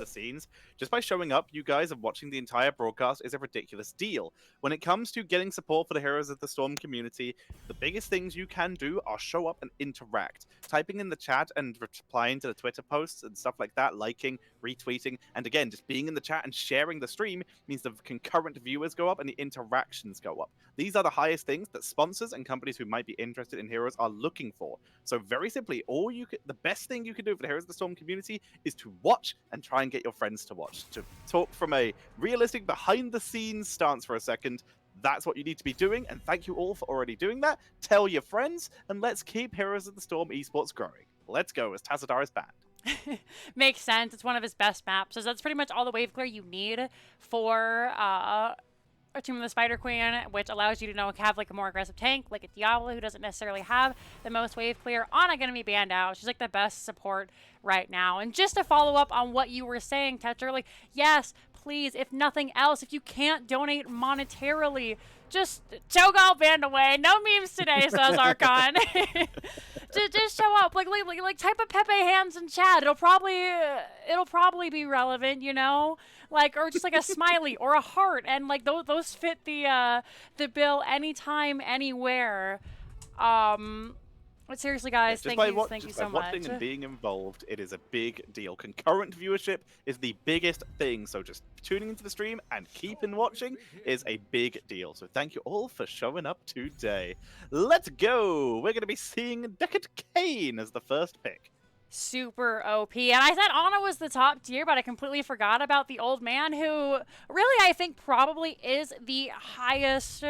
scenes. Just by showing up, you guys, and watching the entire broadcast is a ridiculous deal. When it comes to getting support for the Heroes of the Storm community, the biggest things you can do are show up and interact. Typing in the chat and replying to the Twitter posts and stuff like that, liking, retweeting, and again, just being in the chat and sharing the stream means the concurrent viewers go up and the interactions go up. These are the highest things that sponsors and companies who might be interested in Heroes are looking for. So very simply, the best thing you can do for the Heroes of the Storm community is to watch and try and get your friends to watch. To talk from a realistic behind-the-scenes stance for a second, that's what you need to be doing, and thank you all for already doing that. Tell your friends, and let's keep Heroes of the Storm esports growing. Let's go, as Tazadar is banned. Makes sense. It's one of his best maps. So that's pretty much all the wave clear you need for Tomb of the Spider Queen, which allows you to have like a more aggressive tank, like a Diablo who doesn't necessarily have the most wave clear. Ana gonna be banned out. She's like the best support right now. And just to follow up on what you were saying, Tetcher, like, yes, please, if nothing else, if you can't donate monetarily, just Cho-Gall banned away. No memes today, says Archon. just show up, like type of Pepe hands in chat. It'll probably be relevant, you know, like, or just like a smiley or a heart, and like those fit the bill anytime, anywhere. But seriously, guys, thank you so much. Just by watching and being involved, it is a big deal. Concurrent viewership is the biggest thing, so just tuning into the stream and keeping watching is a big deal. So thank you all for showing up today. Let's go! We're going to be seeing Deckard Cain as the first pick. Super OP. And I said Ana was the top tier, but I completely forgot about the old man, who really I think probably is the highest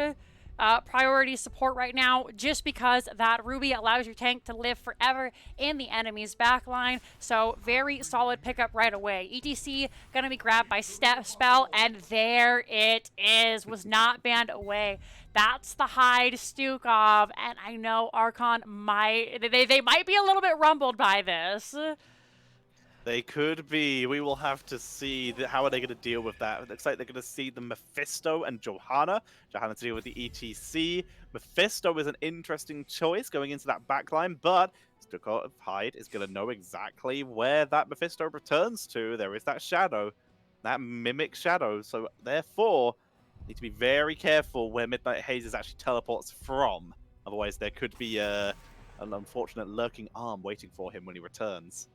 priority support right now, just because that Ruby allows your tank to live forever in the enemy's backline. So very solid pickup right away. ETC gonna be grabbed by Spell, and there it is. Was not banned away. That's the hide Stukov, and I know Archon they might be a little bit rumbled by this. They could be. We will have to see how are they going to deal with that. It looks like they're going to see the Mephisto and Johanna. Johanna to deal with the ETC. Mephisto is an interesting choice going into that backline, but Stukov Hyde is going to know exactly where that Mephisto returns to. There is that shadow, that mimic shadow. So therefore, need to be very careful where Midnight Hazes actually teleports from. Otherwise, there could be an unfortunate lurking arm waiting for him when he returns.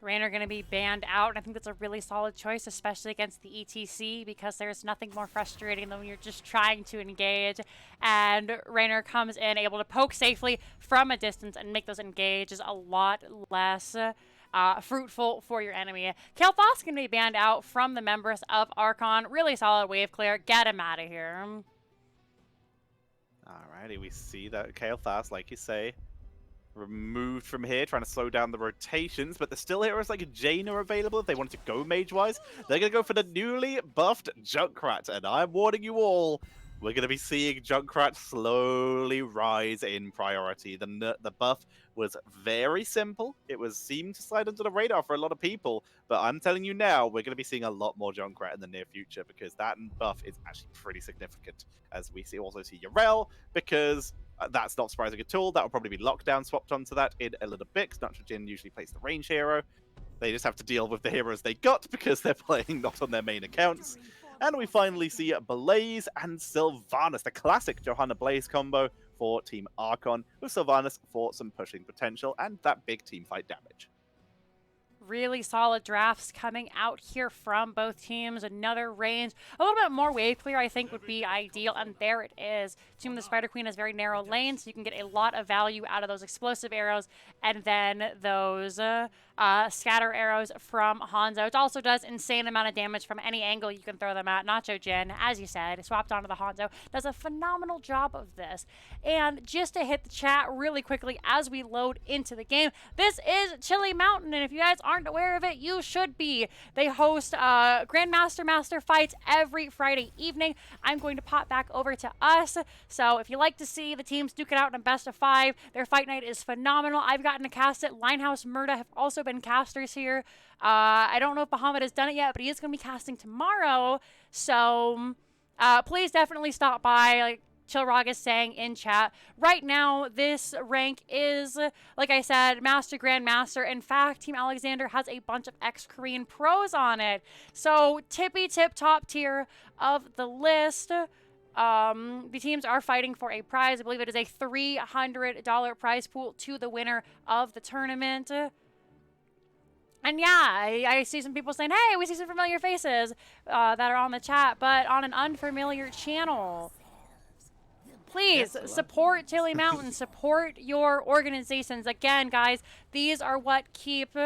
Raynor going to be banned out, and I think that's a really solid choice, especially against the ETC, because there's nothing more frustrating than when you're just trying to engage, and Raynor comes in able to poke safely from a distance and make those engages a lot less fruitful for your enemy. Kael'thas going to be banned out from the members of Archon. Really solid wave clear. Get him out of here. Alrighty, we see that Kael'thas, like you say, removed from here, trying to slow down the rotations, but there's still heroes like Jaina available if they wanted to go mage-wise. They're going to go for the newly buffed Junkrat, and I'm warning you all, we're going to be seeing Junkrat slowly rise in priority. The buff was very simple. It seemed to slide under the radar for a lot of people, but I'm telling you now, we're going to be seeing a lot more Junkrat in the near future, because that buff is actually pretty significant. As we also see Yarel, because that's not surprising at all. That will probably be Lockdown swapped onto that in a little bit, because Natural Jin usually plays the range hero. They just have to deal with the heroes they got because they're playing not on their main accounts. And we finally see Blaze and Sylvanas, the classic Johanna Blaze combo for Team Archon, with Sylvanas for some pushing potential and that big team fight damage. Really solid drafts coming out here from both teams. Another range, a little bit more wave clear, I think, would be ideal. And there it is. Tomb of the Spider Queen has very narrow lanes, so you can get a lot of value out of those explosive arrows and then those scatter arrows from Hanzo. It also does insane amount of damage from any angle you can throw them at. Nacho Jin, as you said, swapped onto the Hanzo, does a phenomenal job of this. And just to hit the chat really quickly as we load into the game, this is Chili Mountain, and if you guys aren't aware of it, you should be. They host Grandmaster Master fights every Friday evening. I'm going to pop back over to us. So if you like to see the teams duke it out in a best of 5, their fight night is phenomenal. I've gotten to cast it. Linehouse Murda have also been casters here. I don't know if Bahamut has done it yet, but he is going to be casting tomorrow. So please definitely stop by. Like, Chilrog is saying in chat, right now this rank is, like I said, Master Grandmaster. In fact, Team Alexander has a bunch of ex-Korean pros on it. So tippy tip top tier of the list. The teams are fighting for a prize. I believe it is a $300 prize pool to the winner of the tournament. And yeah, I see some people saying, hey, we see some familiar faces that are on the chat, but on an unfamiliar channel. Please support Tilly Mountain, support your organizations. Again, guys, these are what keep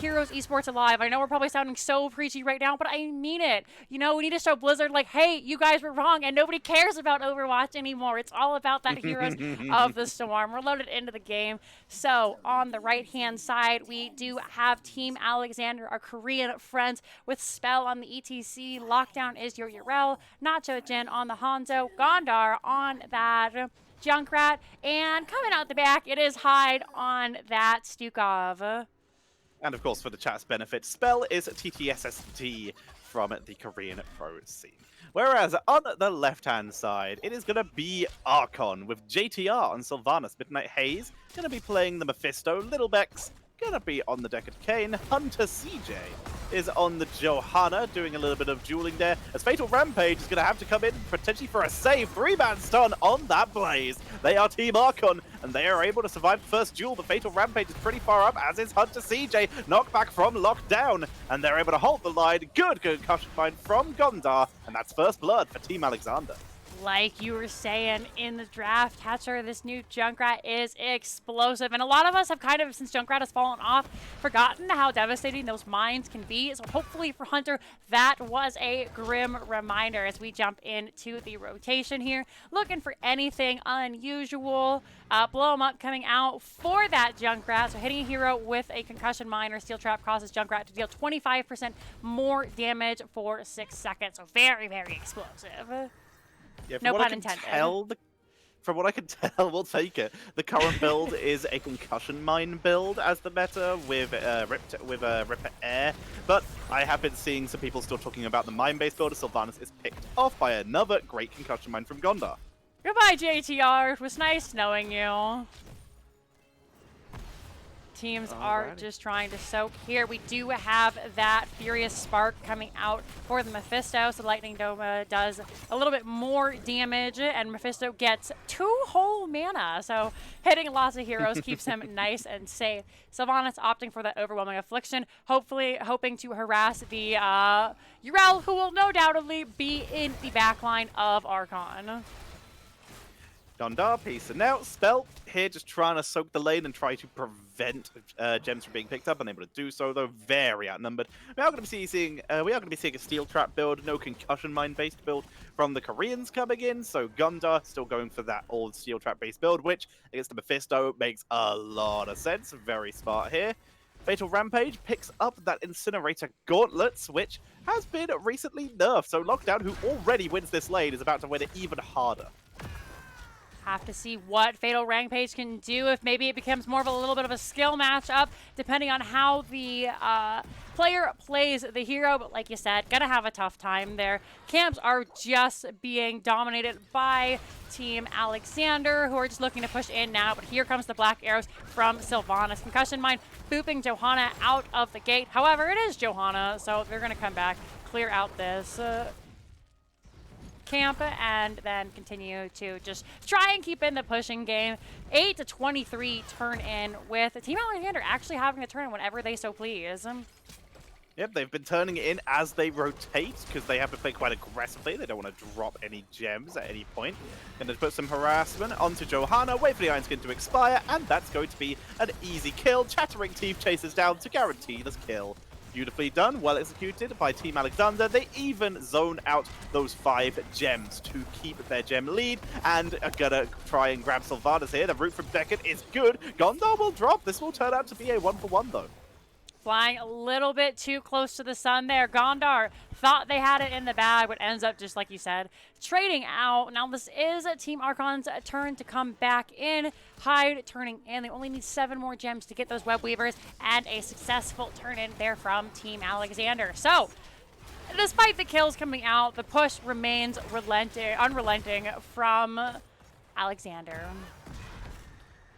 Heroes Esports alive. I know we're probably sounding so preachy right now, but I mean it. You know, we need to show Blizzard, like, hey, you guys were wrong, and nobody cares about Overwatch anymore. It's all about that Heroes of the Storm. We're loaded into the game. So, on the right-hand side, we do have Team Alexander, our Korean friends, with Spell on the ETC. Lockdown is your Urel. Nacho Jin on the Hanzo. Gondar on that Junkrat. And coming out the back, it is Hyde on that Stukov. And of course, for the chat's benefit, Spell is TTSSD from the Korean pro scene. Whereas on the left-hand side, it is going to be Archon with JTR and Sylvanas. Midnight Haze going to be playing the Mephisto. Little Bex going to be on the Deckard Kane. Hunter CJ is on the Johanna, doing a little bit of dueling there. As Fatal Rampage is going to have to come in potentially for a save. 3-man stun on that Blaze. They are Team Archon, and they are able to survive the first duel, but Fatal Rampage is pretty far up, as is Hunter CJ. Knockback from Lockdown, and they're able to hold the line. Good concussion find from Gondar, and that's first blood for Team Alexander. Like you were saying in the draft, Tetcher, this new Junkrat is explosive. And a lot of us have kind of, since Junkrat has fallen off, forgotten how devastating those mines can be. So hopefully for Hunter, that was a grim reminder as we jump into the rotation here. Looking for anything unusual. Blow him up coming out for that Junkrat. So hitting a hero with a concussion mine or steel trap causes Junkrat to deal 25% more damage for 6 seconds. So very, very explosive. Yeah, no pun intended. From what I can tell, we'll take it. The current build is a concussion mine build as the meta with Ripper Air, but I have been seeing some people still talking about the mine-based build. Sylvanas is picked off by another great concussion mine from Gondar. Goodbye, JTR. It was nice knowing you. Teams are just trying to soak here. We do have that Furious Spark coming out for the Mephisto. So Lightning Doma does a little bit more damage, and Mephisto gets 2 whole mana. So hitting lots of heroes keeps him nice and safe. Sylvanas opting for that Overwhelming Affliction, hopefully hoping to harass the Urel, who will no doubtedly be in the backline of Archon. Gondar piecing out. Spell here just trying to soak the lane and try to prevent gems from being picked up. Unable to do so, though. Very outnumbered. We are going to be seeing a steel trap build, no concussion mine based build from the Koreans coming in. So Gondar still going for that old steel trap based build, which against the Mephisto makes a lot of sense. Very smart here. Fatal Rampage picks up that Incinerator Gauntlets, which has been recently nerfed. So Lockdown, who already wins this lane, is about to win it even harder. Have to see what Fatal Rampage can do, if maybe it becomes more of a little bit of a skill matchup, depending on how the player plays the hero. But like you said, gonna have a tough time there. Camps are just being dominated by Team Alexander, who are just looking to push in now. But here comes the Black Arrows from Sylvanas. Concussion Mine booping Johanna out of the gate. However, it is Johanna, so they're gonna come back, clear out this camp, and then continue to just try and keep in the pushing game. 8-23 turn in, with Team Alexander actually having a turn whenever they so please. Yep, they've been turning it in as they rotate because they have to play quite aggressively. They don't want to drop any gems at any point. Going to put some harassment onto Johanna, wait for the Iron Skin to expire, and that's going to be an easy kill. Chattering Teeth chases down to guarantee this kill. Beautifully done, well executed by Team Alexander. They even zone out those 5 gems to keep their gem lead, and are gonna try and grab Sylvanas here. The route from Deckard is good. Gondar will drop. This will turn out to be a 1-for-1 though. Flying a little bit too close to the sun there. Gondar thought they had it in the bag, but ends up, just like you said, trading out. Now this is Team Archon's turn to come back in. Hyde turning in. They only need 7 more gems to get those web weavers, and a successful turn in there from Team Alexander. So Despite the kills coming out, the push remains unrelenting from Alexander.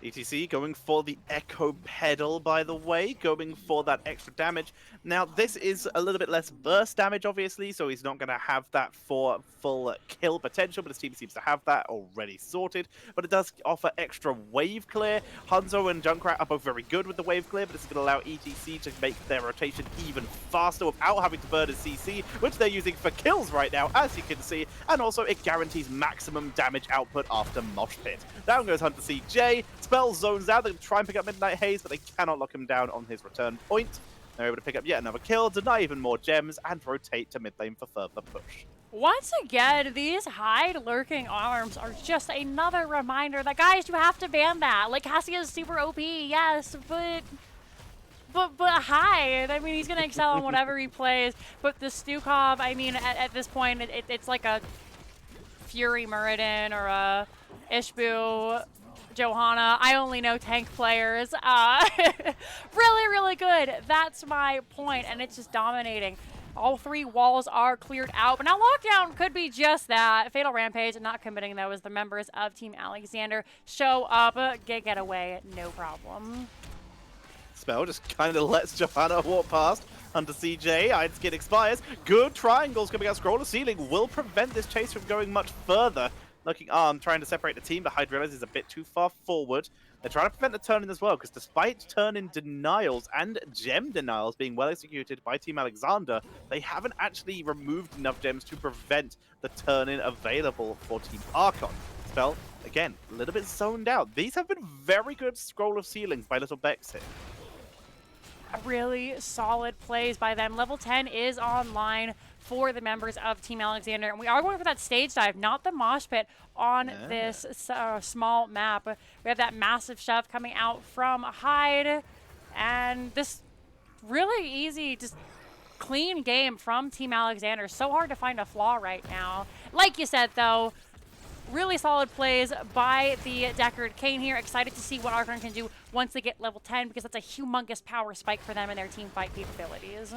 ETC going for the Echo Pedal, by the way, going for that extra damage. Now, this is a little bit less burst damage, obviously, so he's not going to have that for full kill potential, but his team seems to have that already sorted. But it does offer extra wave clear. Hanzo and Junkrat are both very good with the wave clear, but this is going to allow ETC to make their rotation even faster without having to burn his CC, which they're using for kills right now, as you can see. And also, it guarantees maximum damage output after Mosh Pit. Down goes Hunter CJ. Spell zones out. They can try and pick up Midnight Haze, but they cannot lock him down on his return point. They're able to pick up yet another kill, deny even more gems, and rotate to mid lane for further push. Once again, these hide lurking arms are just another reminder that, guys, you have to ban that. Like, Cassia is super OP, yes, but hide. I mean, he's going to excel on whatever he plays. But the Stukov, I mean, at this point, it's like a Fury Muradin or a Ishbu Johanna. I only know tank players. Really, really good. That's my point, and it's just dominating. All three walls are cleared out, but now lockdown could be just that. Fatal Rampage, not committing though, as the members of Team Alexander show up, get away, no problem. Spell just kind of lets Johanna walk past. Under CJ, Eidskin expires. Good triangles coming out. Scroll of Ceiling will prevent this chase from going much further. Looking arm, trying to separate the team, but Hyde realizes a bit too far forward. They're trying to prevent the turn-in as well, because despite turn-in denials and gem denials being well executed by Team Alexander, they haven't actually removed enough gems to prevent the turn-in available for Team Archon. Spell, again, a little bit zoned out. These have been very good Scroll of Ceilings by Little Bex here. Really solid plays by them. Level 10 is online for the members of Team Alexander, and we are going for that stage dive, not the mosh pit on this small map. We have that massive shove coming out from Hyde, and this really easy, just clean game from Team Alexander. So hard to find a flaw right now. Like you said, though, really solid plays by the Deckard Kane here. Excited to see what Archon can do once they get level 10, because that's a humongous power spike for them and their team fight capabilities.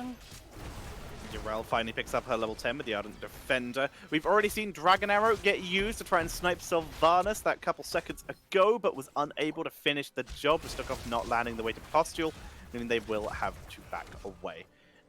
Jarell finally picks up her level 10 with the Ardent Defender. We've already seen Dragon Arrow get used to try and snipe Sylvanas that couple seconds ago, but was unable to finish the job. Stukov not landing the way to Postule, meaning they will have to back away.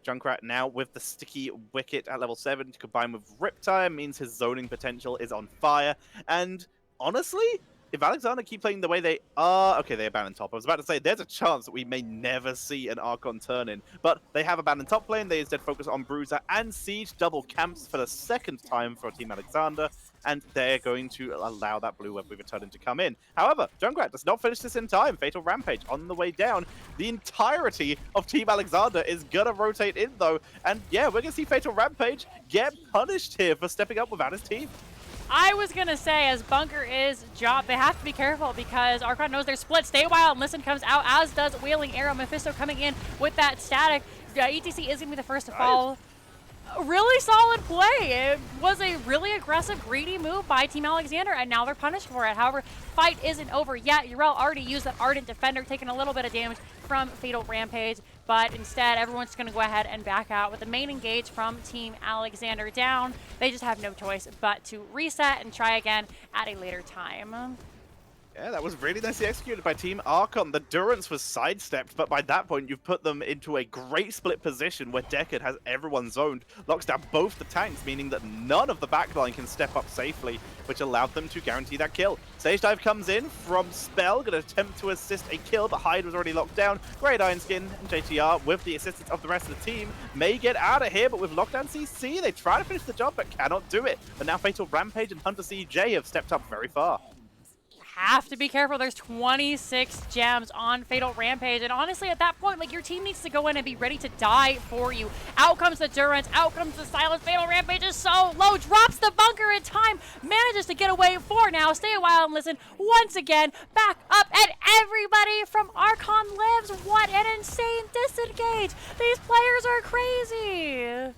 Junkrat now with the Sticky Wicket at level 7 to combine with Riptide means his zoning potential is on fire. And honestly, if Alexander keep playing the way they are... Okay, they abandoned top. I was about to say, there's a chance that we may never see an Archon turn-in. But they have abandoned top lane. They instead focus on Bruiser and Siege. Double camps for the second time for Team Alexander. And they're going to allow that blue web weaver turn-in to come in. However, Junkrat does not finish this in time. Fatal Rampage on the way down. The entirety of Team Alexander is going to rotate in, though. And yeah, we're going to see Fatal Rampage get punished here for stepping up without his team. I was going to say, as Bunker is dropped, they have to be careful because Archon knows they're split. Stay a while and Listen comes out, as does Wailing Arrow. Mephisto coming in with that static. ETC is going to be the first to fall. Really solid play. It was a really aggressive, greedy move by Team Alexander, and now they're punished for it. However, fight isn't over yet. Yrel already used that Ardent Defender, taking a little bit of damage from Fatal Rampage, but instead, everyone's going to go ahead and back out with the main engage from Team Alexander down. They just have no choice but to reset and try again at a later time. Yeah, that was really nicely executed by Team Archon. The Durance was sidestepped, but by that point, you've put them into a great split position where Deckard has everyone zoned, locks down both the tanks, meaning that none of the backline can step up safely, which allowed them to guarantee that kill. Sage Dive comes in from Spell, going to attempt to assist a kill, but Hyde was already locked down. Great Ironskin and JTR, with the assistance of the rest of the team, may get out of here, but with Lockdown CC, they try to finish the job, but cannot do it. But now Fatal Rampage and Hunter CJ have stepped up very far. Have to be careful. There's 26 gems on Fatal Rampage, and honestly at that point, like, your team needs to go in and be ready to die for you. Out comes the Durance, out comes the Silence. Fatal Rampage is so low, drops the Bunker in time, manages to get away for now. Stay a while and Listen once again, back up, and everybody from Archon lives. What an insane disengage. These players are crazy.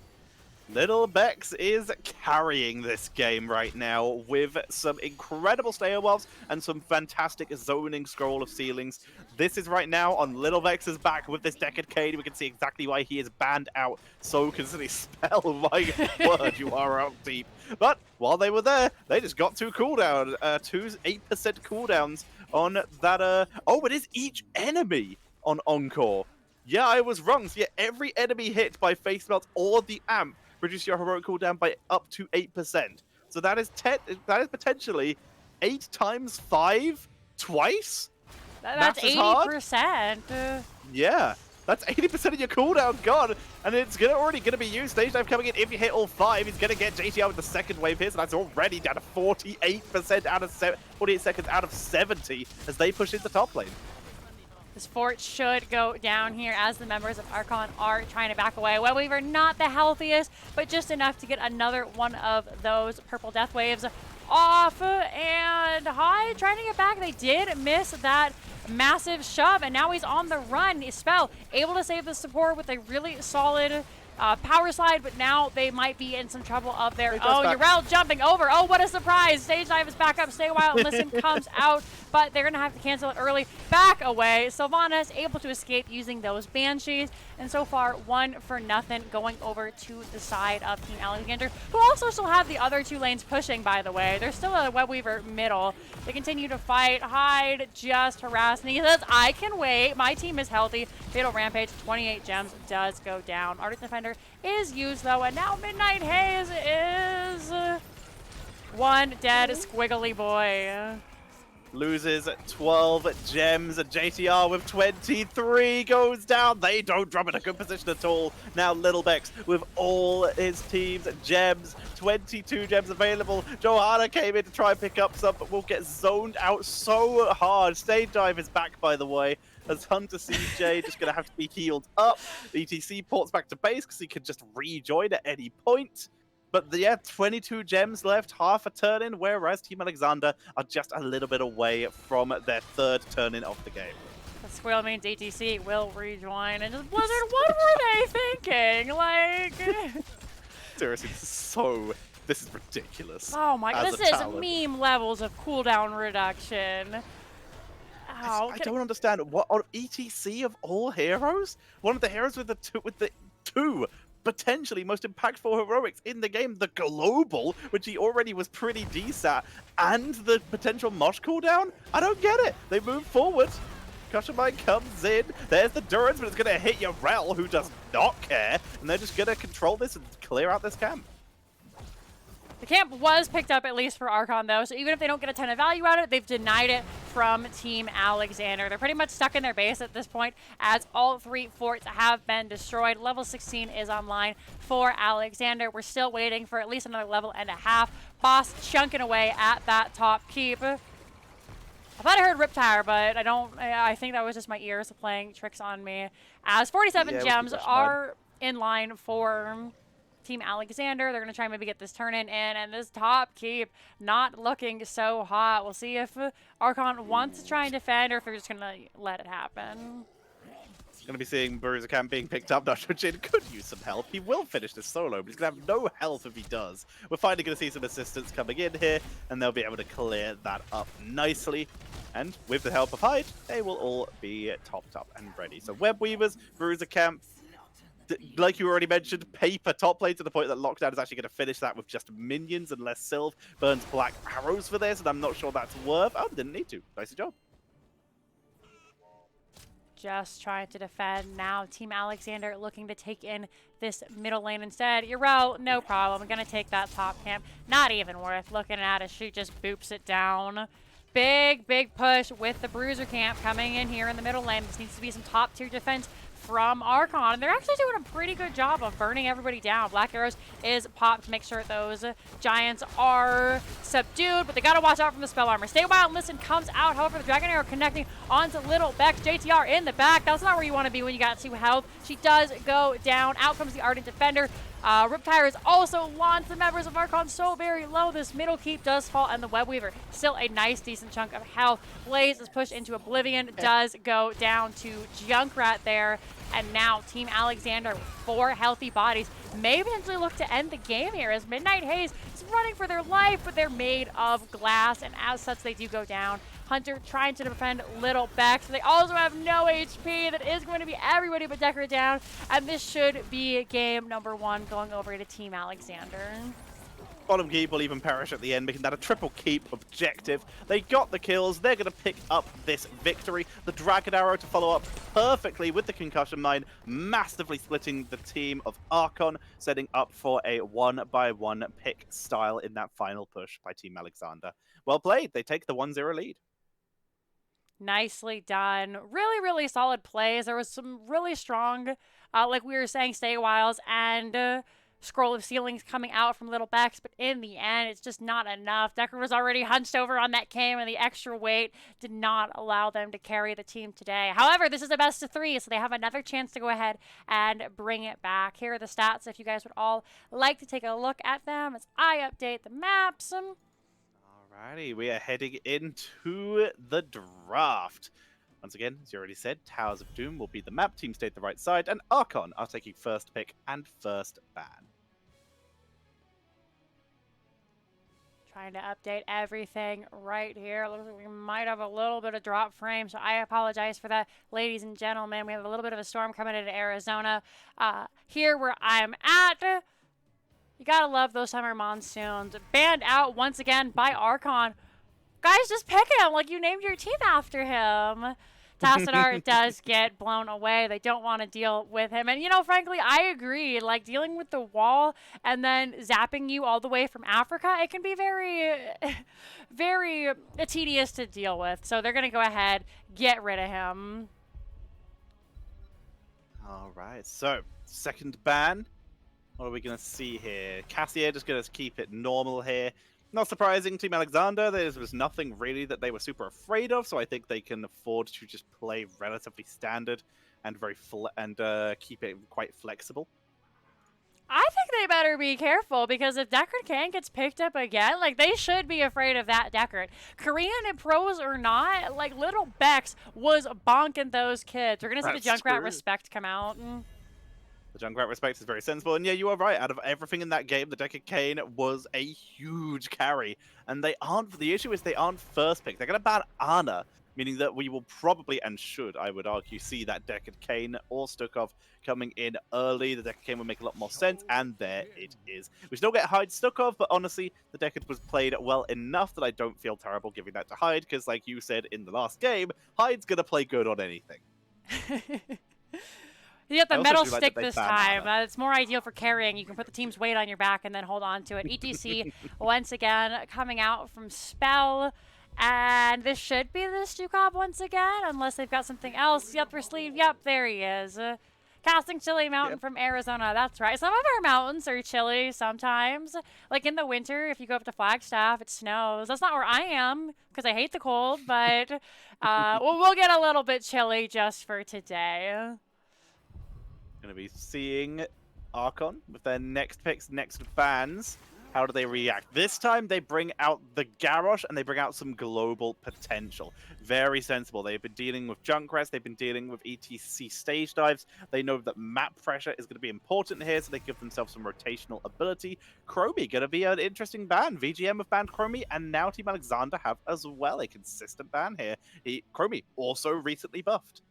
Little Bex is carrying this game right now with some incredible stairwells and some fantastic zoning Scroll of Ceilings. This is right now on Little Vex's back with this Deckard Cade. We can see exactly why he is banned out so consistently. Spell, my word, you are out deep. But while they were there, they just got 2 cooldowns, 8% cooldowns on that. Oh, it is each enemy on Encore. Yeah, I was wrong. So yeah, every enemy hit by Face Melt or the Amp reduce your heroic cooldown by up to 8%. So that is potentially 8 times 5 twice. That's 80%. Yeah, that's 80% of your cooldown gone, and it's already going to be used. Stage dive coming in. If you hit all 5, he's going to get JTR with the second wave here, so that's already down to 48% out of 48 seconds out of 70 as they push into top lane. This fort should go down here as the members of Archon are trying to back away. Well, Weaver not the healthiest, but just enough to get another one of those purple death waves off. And High trying to get back. They did miss that massive shove, and now he's on the run. Spell able to save the support with a really solid power slide, but now they might be in some trouble up there. Oh, Yrel jumping over. Oh, what a surprise. Stage dive is back up. Stay a while and listen comes out, but they're going to have to cancel it early. Back away. Sylvana is able to escape using those Banshees, and so far 1-0 going over to the side of Team Alexander, who also still have the other 2 lanes pushing, by the way. There's still a Webweaver middle. They continue to fight. Hyde just harassing. He says, I can wait. My team is healthy. Fatal Rampage, 28 gems does go down. Ardent Defender is used, though, and now Midnight Haze is one dead squiggly boy. Loses 12 gems. JTR with 23 goes down. They don't drop in a good position at all. Now Little Bex with all his team's gems. 22 gems available. Johanna came in to try and pick up some, but will get zoned out so hard. Stage dive is back, by the way, as Hunter CJ just going to have to be healed up. ETC ports back to base because he could just rejoin at any point. But yeah, 22 gems left, half a turn-in, whereas Team Alexander are just a little bit away from their 3rd turn-in of the game. The squirrel means ETC will rejoin, and just Blizzard, what were they thinking? Like... Seriously, this is ridiculous. Oh my god, this is meme levels of cooldown reduction. I don't understand. What, on ETC of all heroes? One of the heroes with the two potentially most impactful heroics in the game, the global, which he already was pretty decent, and the potential mosh cooldown? I don't get it. They move forward. Cushion Mine comes in. There's the Durance, but it's going to hit Yrel, who does not care, and they're just going to control this and clear out this camp. The camp was picked up, at least for Archon, though, so even if they don't get a ton of value out of it, they've denied it from Team Alexander. They're pretty much stuck in their base at this point, as all 3 forts have been destroyed. Level 16 is online for Alexander. We're still waiting for at least another level and a half. Boss chunking away at that top keep. I thought I heard Riptire, but I don't. I think that was just my ears playing tricks on me. As 47 gems are in line for Team Alexander. They're going to try and maybe get this turn-in, and this top keep not looking so hot. We'll see if Archon wants to try and defend or if they're just going to let it happen. Going to be seeing Bruiser Camp being picked up. Now, Jin could use some help. He will finish this solo, but he's going to have no health if he does. We're finally going to see some assistance coming in here, and they'll be able to clear that up nicely. And with the help of Hyde, they will all be topped up and ready. So Web Weavers, Bruiser Camp, like you already mentioned, paper top lane to the point that Lockdown is actually going to finish that with just minions and less Sylve. Burns black arrows for this, and I'm not sure that's worth. Oh, didn't need to. Nice job. Just trying to defend now. Team Alexander looking to take in this middle lane instead. Yrel, no problem. I'm going to take that top camp. Not even worth looking at as she just boops it down. Big push with the Bruiser camp coming in here in the middle lane. This needs to be some top tier defense from Archon, and they're actually doing a pretty good job of burning everybody down. Black Arrows is popped to make sure those giants are subdued, but they gotta watch out from the spell armor. Stay Wild and Listen comes out, however, the Dragon Arrow connecting onto Little Bex. JTR in the back. That's not where you want to be when you got 2 health. She does go down. Out comes the Ardent Defender. Riptire is also launched. The members of Archon so very low. This middle keep does fall, and the Web Weaver still a nice, decent chunk of health. Blaze is pushed into Oblivion, does go down to Junkrat there. And now Team Alexander with 4 healthy bodies may potentially look to end the game here as Midnight Haze is running for their life, but they're made of glass, and as such they do go down. Hunter trying to defend Little Bex. They also have no HP. That is going to be everybody but Deckard down. And this should be game number 1 going over to Team Alexander. Bottom keep will even perish at the end, making that a triple keep objective. They got the kills. They're going to pick up this victory. The Dragon Arrow to follow up perfectly with the Concussion Mine, massively splitting the team of Archon, setting up for a 1-by-1 pick style in that final push by Team Alexander. Well played. They take the 1-0 lead. Nicely done. Really, really solid plays. There was some really strong, like we were saying, stay whiles and scroll of ceilings coming out from Little Bex, but in the end, it's just not enough. Deckard was already hunched over on that cam, and the extra weight did not allow them to carry the team today. However, this is a best of 3, so they have another chance to go ahead and bring it back. Here are the stats if you guys would all like to take a look at them as I update the maps. Alrighty, we are heading into the draft. Once again, as you already said, Towers of Doom will be the map. Team stayed the right side, and Archon are taking first pick and first ban. Trying to update everything right here. Looks like we might have a little bit of drop frame, so I apologize for that, ladies and gentlemen. We have a little bit of a storm coming into Arizona. Here where I'm at, you gotta love those summer monsoons. Banned out once again by Archon. Guys, just pick him like you named your team after him. Tassadar does get blown away. They don't want to deal with him. And, you know, frankly, I agree. Like, dealing with the wall and then zapping you all the way from Africa, it can be very, very tedious to deal with. So they're going to go ahead, get rid of him. All right, so second ban. What are we going to see here? Cassia just going to keep it normal here. Not surprising, Team Alexander, there was nothing really that they were super afraid of, so I think they can afford to just play relatively standard and keep it quite flexible. I think they better be careful, because if Deckard Kane gets picked up again, like, they should be afraid of that Deckard. Korean and pros or not, like, Little Bex was bonking those kids. We're going to see the Junkrat respect come out. The Junkrat respect is very sensible, and yeah, you are right. Out of everything in that game, the Deckard Kane was a huge carry, and the issue is they aren't first pick. They're going to ban Ana, meaning that we will probably, and should, I would argue, see that Deckard Kane or Stukov coming in early. The Deckard Kane would make a lot more sense, and there it is. We still get Hyde Stukov, but honestly, the Deckard was played well enough that I don't feel terrible giving that to Hyde, because like you said in the last game, Hyde's going to play good on anything. You get the metal stick this time. It's more ideal for carrying. You can put the team's weight on your back and then hold on to it. ETC once again coming out from Spell. And this should be the Supercup once again, unless they've got something else. Yep, for sleeve. Yep, there he is. Casting Chili Mountain from Arizona. That's right. Some of our mountains are chilly sometimes. Like in the winter, if you go up to Flagstaff, it snows. That's not where I am, because I hate the cold. But we'll get a little bit chilly just for today. Going to be seeing Archon with their next picks, next bans. How do they react? This time they bring out the Garrosh and they bring out some global potential. Very sensible. They've been dealing with Junkrats. They've been dealing with ETC stage dives. They know that map pressure is going to be important here, so they give themselves some rotational ability. Chromie going to be an interesting ban. VGM have banned Chromie, and now Team Alexander have as well a consistent ban here. Chromie also recently buffed.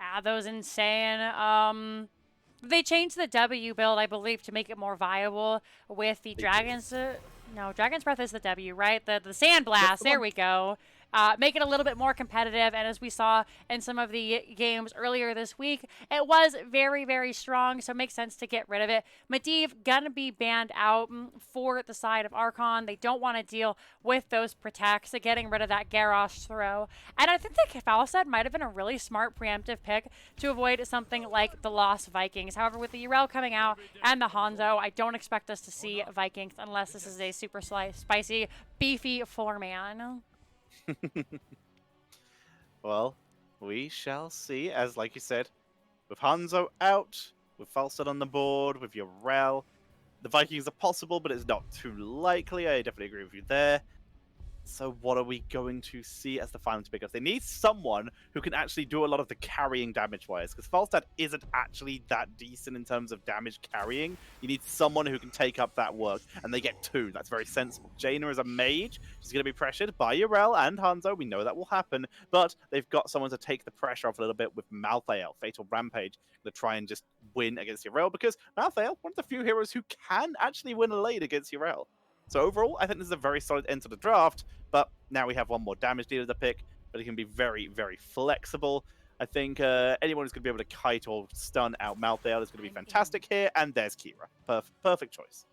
Ah, that was insane. They changed the W build, I believe, to make it more viable with the Dragon's... no, Dragon's Breath is the W, right? The Sand Blast, there we go. Make it a little bit more competitive, and as we saw in some of the games earlier this week, it was very, very strong, so it makes sense to get rid of it. Medivh gonna be banned out for the side of Archon. They don't want to deal with those protects, getting rid of that Garrosh throw. And I think the Falstad might have been a really smart preemptive pick to avoid something like the Lost Vikings. However, with the Yrel coming out and the Hanzo, I don't expect us to see Vikings unless this is a super spicy, beefy 4-man. Well, we shall see, as like you said, with Hanzo out, with Falstad on the board, with Yrel, the Vikings are possible, but it's not too likely. I definitely agree with you there. So what are we going to see as the final to pick up? They need someone who can actually do a lot of the carrying damage-wise, because Falstad isn't actually that decent in terms of damage carrying. You need someone who can take up that work, and they get 2. That's very sensible. Jaina is a mage. She's going to be pressured by Yrel and Hanzo. We know that will happen, but they've got someone to take the pressure off a little bit with Malthael. Fatal Rampage to try and just win against Yrel, because Malthael, one of the few heroes who can actually win a lane against Yrel. So overall, I think this is a very solid end to the draft, but now we have one more damage dealer to pick, but he can be very, very flexible. I think anyone who's going to be able to kite or stun out Malthael is going to be fantastic here, and there's Kira. Perfect choice.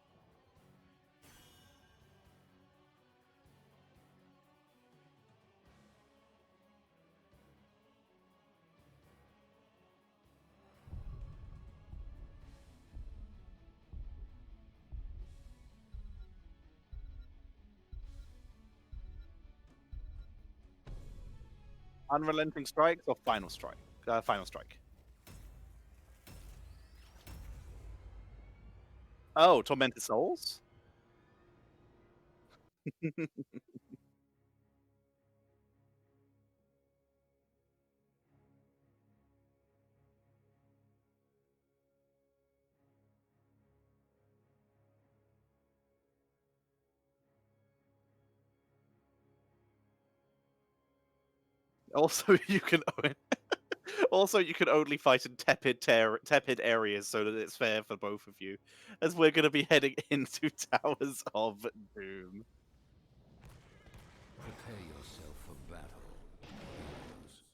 Unrelenting strikes or final strike? Final strike. Oh, Tormented Souls? Also, you can only fight in tepid areas so that it's fair for both of you, as we're going to be heading into Towers of Doom. Prepare yourself for battle. Heroes.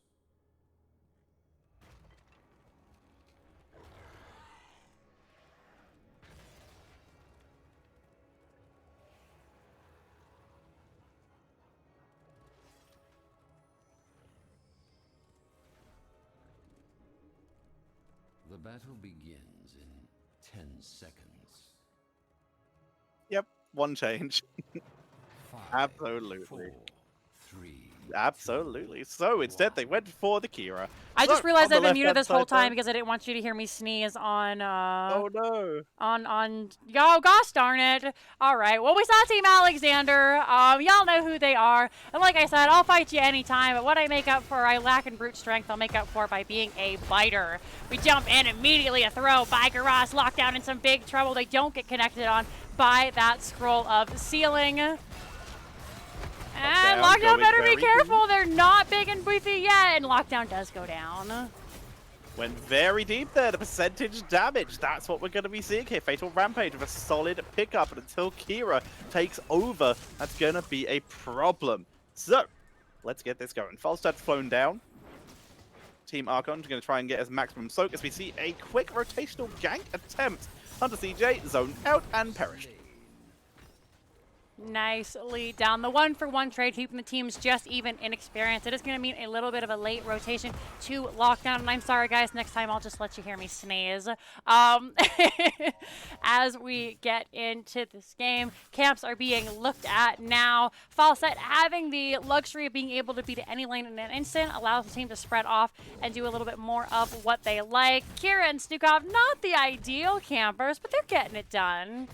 The battle begins in 10 seconds. Yep, one change. 5, Absolutely. 4, 3, Absolutely. So instead, they went for the Kira. I just So, realized on I've the been muted left-hand this whole side time there- because I didn't want you to hear me sneeze on Oh no. Yo, gosh darn it. All right. Well, we saw Team Alexander. Y'all know who they are. And like I said, I'll fight you anytime, but what I make up for, I lack in brute strength, I'll make up for by being a biter. We jump in immediately, a throw by Garas, locked down in some big trouble. They don't get connected on by that scroll of ceiling. And Lockdown Lockdown better going be very careful. They're not big and beefy yet, and Lockdown does go down. Went very deep there. The percentage damage. That's what we're going to be seeing here. Fatal Rampage with a solid pickup. And until Kira takes over, that's going to be a problem. So, let's get this going. Falstad's flown down. Team Archon is going to try and get as maximum soak as we see a quick rotational gank attempt. Hunter CJ zoned out and perished. Nicely down. The 1-for-1 trade, keeping the teams just even in experience. It is going to mean a little bit of a late rotation to Lockdown. And I'm sorry, guys. Next time, I'll just let you hear me sneeze. As we get into this game, camps are being looked at now. Falset having the luxury of being able to beat any lane in an instant allows the team to spread off and do a little bit more of what they like. Kira and Stukov, not the ideal campers, but they're getting it done.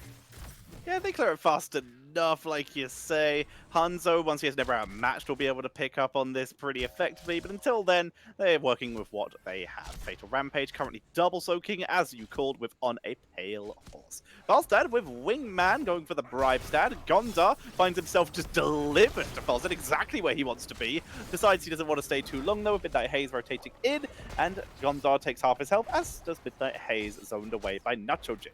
Yeah, they clear it fast enough, like you say. Hanzo, once he has never outmatched, will be able to pick up on this pretty effectively, but until then, they're working with what they have. Fatal Rampage currently double soaking, as you called, with On a Pale Horse. Falstad with Wingman going for the bribe stat. Gondar finds himself just delivered to Falstad exactly where he wants to be. Decides he doesn't want to stay too long though, with Midnight Haze rotating in, and Gondar takes half his health, as does Midnight Haze, zoned away by Nacho J.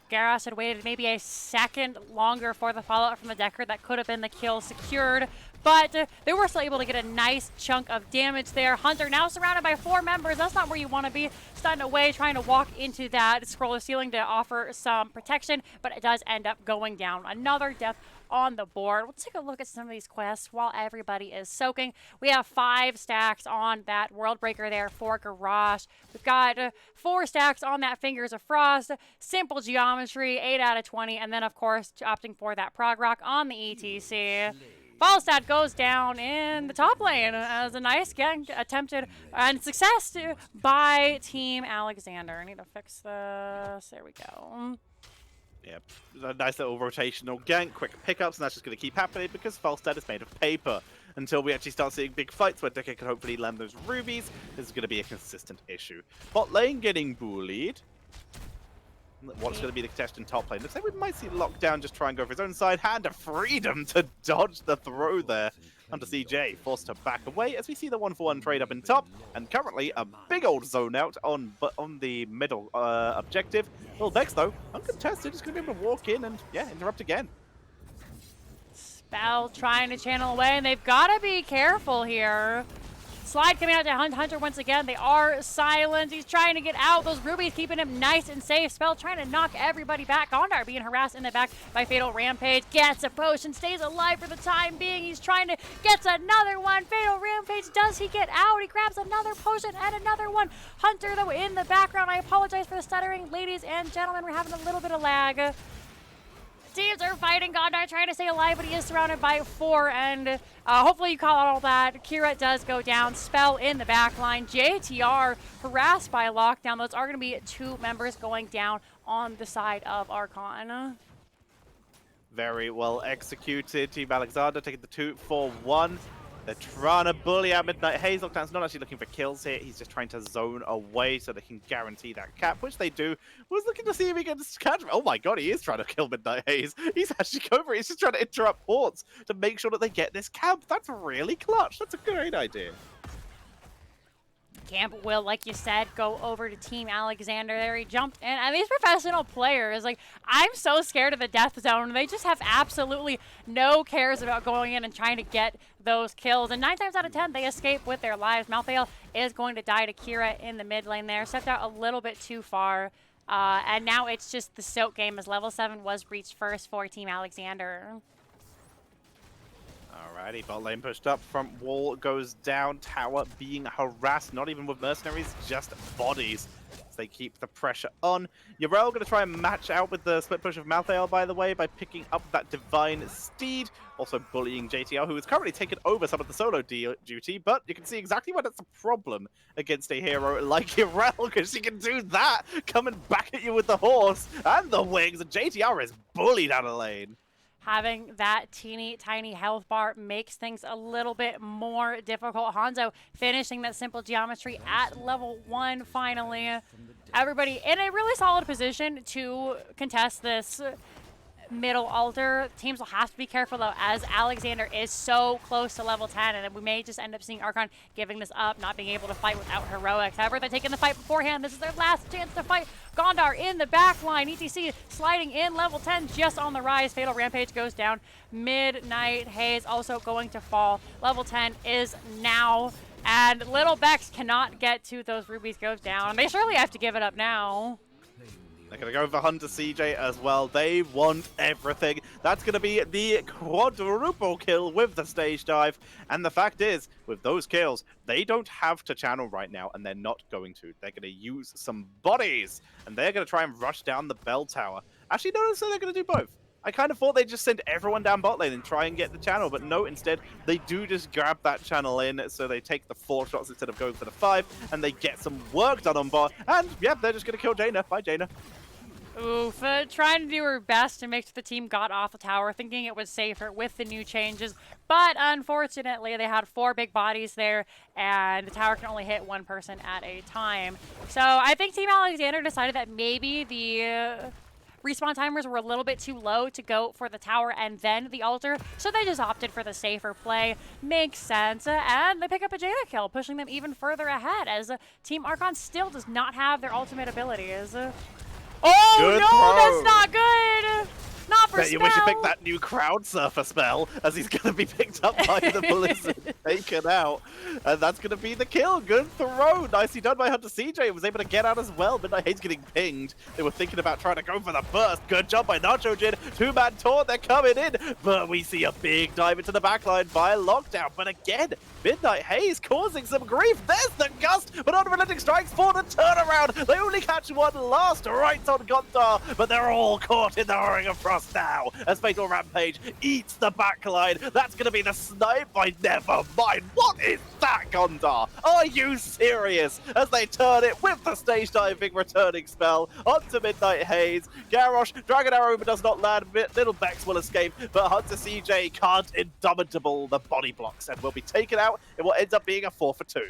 Garas had waited maybe a second longer for the follow-up from the Deckard. That could have been the kill secured, but they were still able to get a nice chunk of damage there. Hunter now surrounded by 4 members. That's not where you want to be. Stunned away, trying to walk into that scroll of ceiling to offer some protection, but it does end up going down. Another death on the board. We'll take a look at some of these quests while everybody is soaking. We have 5 stacks on that World Breaker there for Garage. We've got 4 stacks on that Fingers of Frost. Simple geometry, 8 out of 20. And then, of course, opting for that Prog Rock on the ETC. Falstad goes down in the top lane as a nice gank attempted and success by Team Alexander. I need to fix this. There we go. Yep, a nice little rotational gank, quick pickups, and that's just going to keep happening because Falstad is made of paper. Until we actually start seeing big fights where Deckard can hopefully land those rubies, this is going to be a consistent issue. Bot lane getting bullied. What's going to be the contestant top lane? Looks like we might see Lockdown just try and go for his own side. Hand of freedom to dodge the throw there. Under CJ, forced to back away as we see the 1-for-1 trade up in top. And currently a big old zone out on the middle objective. Well, Vex though, uncontested, is going to be able to walk in and, yeah, interrupt again. Spell trying to channel away, and they've got to be careful here. Slide coming out to Hunter once again. They are silent. He's trying to get out. Those rubies keeping him nice and safe. Spell trying to knock everybody back. Gondar being harassed in the back by Fatal Rampage. Gets a potion. Stays alive for the time being. He's trying to get another one. Fatal Rampage. Does he get out? He grabs another potion and another one. Hunter, though, in the background. I apologize for the stuttering. Ladies and gentlemen, we're having a little bit of lag. Teams are fighting. Gondar trying to stay alive, but he is surrounded by 4, and hopefully you call out all that. Kira does go down. Spell in the back line. JTR harassed by Lockdown. Those are going to be 2 members going down on the side of Archon. Very well executed. Team Alexander taking the 2-4-1. They're trying to bully out Midnight Haze. Lockdown's not actually looking for kills here. He's just trying to zone away so they can guarantee that cap, which they do. Was looking to see if he can catch him. Oh my god, he is trying to kill Midnight Haze. He's actually going for it. He's just trying to interrupt ports to make sure that they get this camp. That's really clutch. That's a great idea. Camp will, like you said, go over to Team Alexander there. He jumped in. And these professional players, like, I'm so scared of the death zone. They just have absolutely no cares about going in and trying to get those kills. And 9 times out of 10, they escape with their lives. Malthael is going to die to Kira in the mid lane there. Stepped out a little bit too far. And now it's just the soak game as level 7 was breached first for Team Alexander. Alrighty, bot lane pushed up, front wall goes down, tower being harassed, not even with mercenaries, just bodies. As they keep the pressure on. Yrel going to try and match out with the split push of Malthael, by the way, by picking up that Divine Steed. Also bullying JTL, who has currently taken over some of the solo duty, but you can see exactly why that's a problem against a hero like Yrel, because she can do that, coming back at you with the horse and the wings, and JTR is bullied out of lane. Having that teeny tiny health bar makes things a little bit more difficult. Hanzo finishing that simple geometry at level 1 finally. Everybody in a really solid position to contest this middle altar. Teams will have to be careful though, as Alexander is so close to level 10, and we may just end up seeing Archon giving this up, not being able to fight without heroics. However, they're taking the fight beforehand. This is their last chance to fight. Gondar in the back line. ETC sliding in, level 10 just on the rise. Fatal Rampage goes down. Midnight Haze also going to fall. Level 10 is now, and Little Bex cannot get to those rubies, goes down. They surely have to give it up now. They're going to go for Hunter CJ as well. They want everything. That's going to be the quadruple kill with the stage dive. And the fact is, with those kills, they don't have to channel right now, and they're not going to. They're going to use some bodies, and they're going to try and rush down the bell tower. Actually, no, so they're going to do both. I kind of thought they'd just send everyone down bot lane and try and get the channel, but no, instead, they do just grab that channel in, so they take the 4 shots instead of going for the 5, and they get some work done on bot, and, yeah, they're just going to kill Jaina. Bye, Jaina. Oof, trying to do her best to make sure the team got off the tower, thinking it was safer with the new changes, but unfortunately, they had 4 big bodies there, and the tower can only hit 1 person at a time. So I think Team Alexander decided that maybe the respawn timers were a little bit too low to go for the tower and then the altar, so they just opted for the safer play. Makes sense, and they pick up a Jaina kill, pushing them even further ahead, as Team Archon still does not have their ultimate abilities. Oh, good no, throw. That's not good! Not for Bet you wish you Spell. picked that new crowd surfer spell, as he's going to be picked up by the Blizzard, taken out. And that's going to be the kill. Good throw. Nicely done by Hunter CJ. Was able to get out as well. Midnight Haze getting pinged. They were thinking about trying to go for the burst. Good job by Nacho Jin. 2-man taunt. They're coming in. But we see a big dive into the backline by Lockdown. But again, Midnight Haze causing some grief. There's the gust. But unrelenting strikes for the turnaround. They only catch one last right on Gondar. But they're all caught in the ring of frost. Frost now as Fatal Rampage eats the backline. That's going to be the snipe by Never Mind. What is that, Gondar? Are you serious? As they turn it with the stage diving returning spell onto Midnight Haze. Garrosh, Dragon Arrow does not land. Little Bex will escape, but Hunter CJ can't indomitable the body blocks and will be taken out in what ends up being a 4-for-2.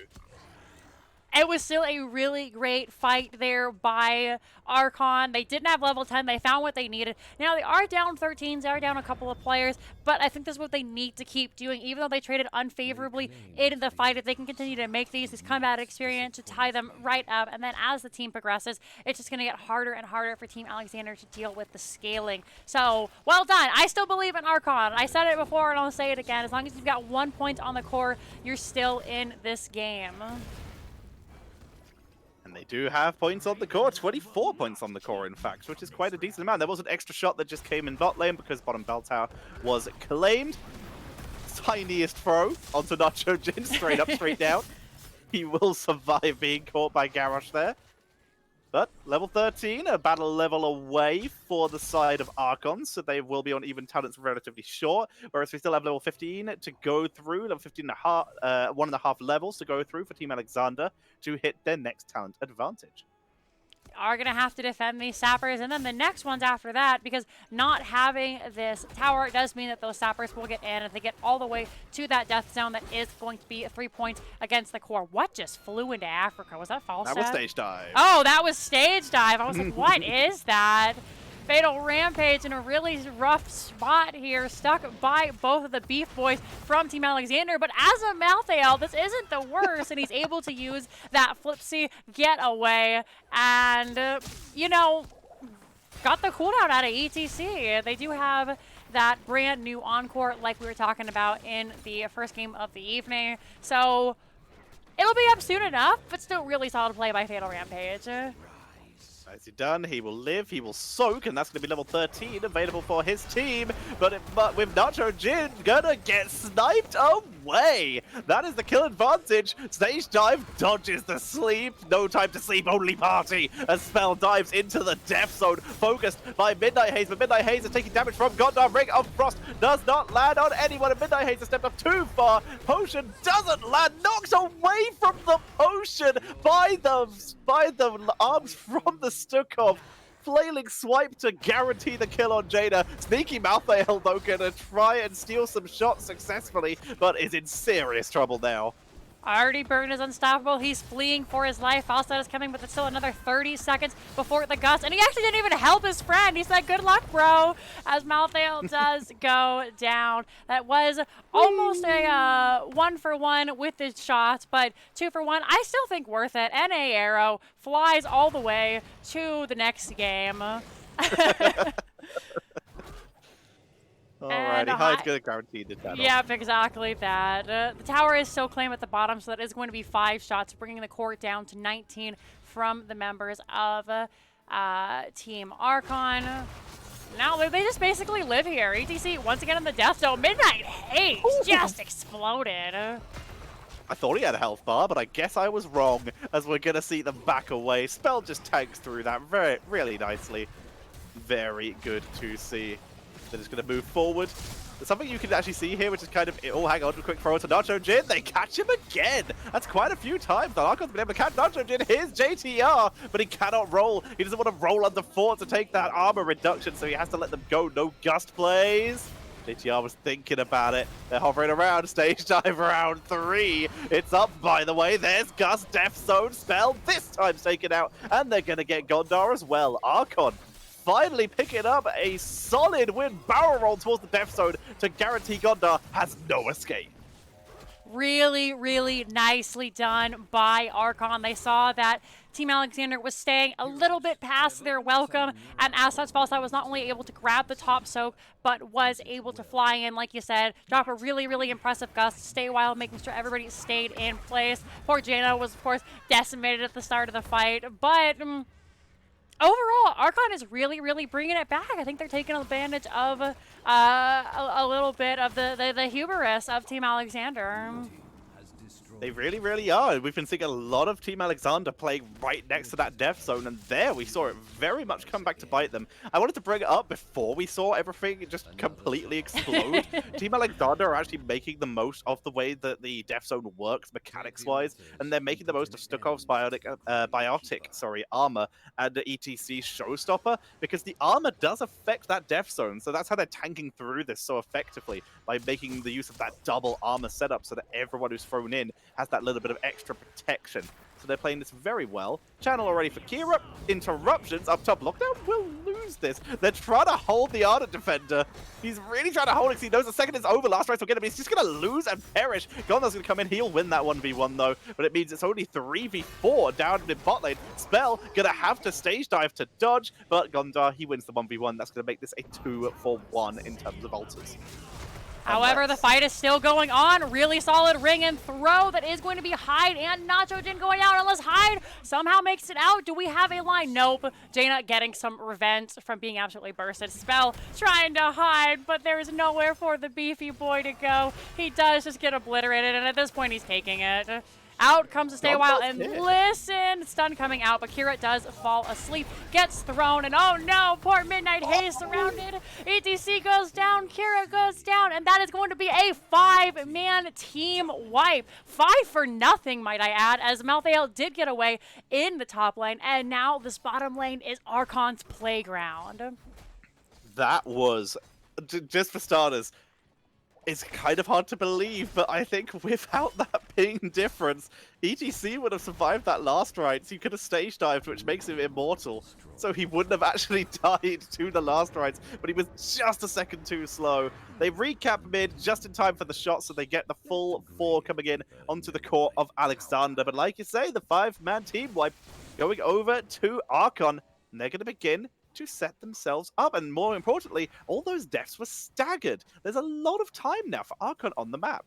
It was still a really great fight there by Archon. They didn't have level 10. They found what they needed. Now, they are down 13s. They are down a couple of players, but I think this is what they need to keep doing. Even though they traded unfavorably in the fight, if they can continue to make this combat experience to tie them right up, and then as the team progresses, it's just going to get harder and harder for Team Alexander to deal with the scaling. So, well done. I still believe in Archon. I said it before, and I'll say it again. As long as you've got 1 point on the core, you're still in this game. And they do have points on the core, 24 points on the core, in fact, which is quite a decent amount. There was an extra shot that just came in bot lane because bottom bell tower was claimed. Tiniest throw onto Nacho Jin, straight up, straight down. He will survive being caught by Garrosh there. But level 13, a battle level away for the side of Archon, so they will be on even talents relatively short, whereas we still have level 15 to go through, level 15 and a half, 1.5 levels to go through for Team Alexander to hit their next talent advantage. Are going to have to defend these sappers, and then the next ones after that, because not having this tower does mean that those sappers will get in, and they get all the way to that death zone that is going to be 3 points against the core. What just flew into Africa? Was that false? That was stage dive. Oh, that was stage dive. I was like, what is that? Fatal Rampage in a really rough spot here, stuck by both of the Beef Boys from Team Alexander. But as a Malthael, this isn't the worst, and he's able to use that Flipsy getaway. And, you know, got the cooldown out of ETC. They do have that brand new Encore like we were talking about in the first game of the evening. So it'll be up soon enough, but still really solid play by Fatal Rampage. Nicely done. He will live, he will soak, and that's going to be level 13 available for his team. But with Nacho Jin gonna get sniped away. That is the kill advantage. Stage dive dodges the sleep. No time to sleep, only party. As Spell dives into the death zone, focused by Midnight Haze. But Midnight Haze is taking damage from Gul'dan. Ring of Frost does not land on anyone. And Midnight Haze has stepped up too far. Potion doesn't land. Knocks away from the potion by the arms from the Stukov. Flailing swipe to guarantee the kill on Jaina. Sneaky Malthael though gonna try and steal some shots successfully, but is in serious trouble now. Already Burn is unstoppable. He's fleeing for his life. Falstad is coming, but it's still another 30 seconds before the gust. And he actually didn't even help his friend. He said, good luck, bro, as Malthael does go down. That was almost a 1-for-1 with his shots, but 2-for-1. I still think worth it. NA Arrow flies all the way to the next game. Alrighty, Hyde's gonna guarantee the title. Yep, exactly that. The tower is still claimed at the bottom, so that is going to be 5 shots, bringing the core down to 19 from the members of Team Archon. Now they just basically live here. ETC once again in the death zone. Midnight Haze just exploded. I thought he had a health bar, but I guess I was wrong, as we're gonna see them back away. Spell just tanks through that really nicely. Very good to see. They're just going to move forward. There's something you can actually see here, which is kind of... Oh, hang on, a quick throw to Nacho Jin. They catch him again. That's quite a few times. The Archon's been able to catch Nacho Jin. Here's JTR, but he cannot roll. He doesn't want to roll under 4 to take that armor reduction, so he has to let them go. No gust plays. JTR was thinking about it. They're hovering around. Stage dive round 3. It's up, by the way. There's Gust, Death Zone, Spell. This time's taken out, and they're going to get Gondar as well. Archon finally picking up a solid win. Barrel roll towards the death zone to guarantee Gondar has no escape. Really, really nicely done by Archon. They saw that Team Alexander was staying a little bit past their welcome, and as such, Falstad was not only able to grab the top soak, but was able to fly in, like you said, drop a really, really impressive gust, stay while making sure everybody stayed in place. Poor Jaina was, of course, decimated at the start of the fight, but... overall, Archon is really, really bringing it back. I think they're taking advantage of a little bit of the hubris of Team Alexander. They really, really are. We've been seeing a lot of Team Alexander playing right next to that death zone, and there we saw it very much come back to bite them. I wanted to bring it up before we saw everything just completely explode. Team Alexander are actually making the most of the way that the death zone works mechanics-wise, and they're making the most of Stukhov's biotic armor and the ETC Showstopper, because the armor does affect that death zone, so that's how they're tanking through this so effectively, by making the use of that double armor setup so that everyone who's thrown in has that little bit of extra protection. So they're playing this very well. Channel already for Kira. Interruptions up top. Lockdown will lose this. They're trying to hold the Ardent Defender. He's really trying to hold it because he knows the second is over. Last rights will get him. He's just going to lose and perish. Gondar's going to come in. He'll win that 1v1 though. But it means it's only 3v4 down in bot lane. Spell going to have to stage dive to dodge. But Gondar, he wins the 1v1. That's going to make this a 2-for-1 in terms of ulters. However, the fight is still going on. Really solid ring and throw that is going to be Hyde and Nacho Jin going out, unless Hyde somehow makes it out. Do we have a line? Nope. Jaina getting some revenge from being absolutely bursted. Spell trying to hide, but there is nowhere for the beefy boy to go. He does just get obliterated, and at this point, he's taking it. Out comes to stay a while, and listen, stun coming out, but Kira does fall asleep, gets thrown, and oh no, poor Midnight Haze surrounded. ETC goes down, Kira goes down, and that is going to be a 5-man team wipe. 5-for-0, might I add, as Malthael did get away in the top lane, and now this bottom lane is Archon's playground. That was, just for starters, it's kind of hard to believe, but I think without that ping difference, ETC would have survived that last rights. He could have stage dived, which makes him immortal. So he wouldn't have actually died to the last rights, but he was just a second too slow. They recap mid just in time for the shot, so they get the full 4 coming in onto the court of Alexander. But like you say, the 5-man team wipe going over to Archon, and they're going to begin to set themselves up, and more importantly, all those deaths were staggered. There's a lot of time now for Archon on the map.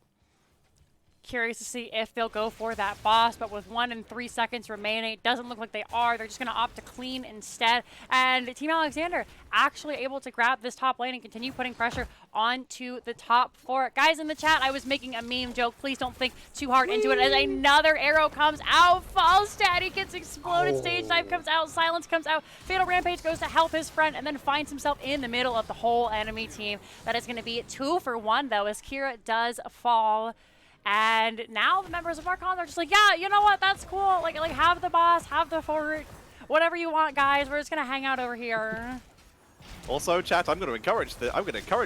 Curious to see if they'll go for that boss, but with 1 and 3 seconds remaining, it doesn't look like they are. They're just going to opt to clean instead. And Team Alexander actually able to grab this top lane and continue putting pressure onto the top 4. Guys in the chat, I was making a meme joke. Please don't think too hard into it. As another arrow comes out, Falstad, he gets exploded. Stage dive comes out, silence comes out. Fatal Rampage goes to help his friend and then finds himself in the middle of the whole enemy team. That is going to be 2-for-1 though, as Kira does fall. And now the members of Archon are just like, yeah, you know what? That's cool. Like have the boss, have the fort, whatever you want, guys. We're just gonna hang out over here. Also, chat, I'm going to encourage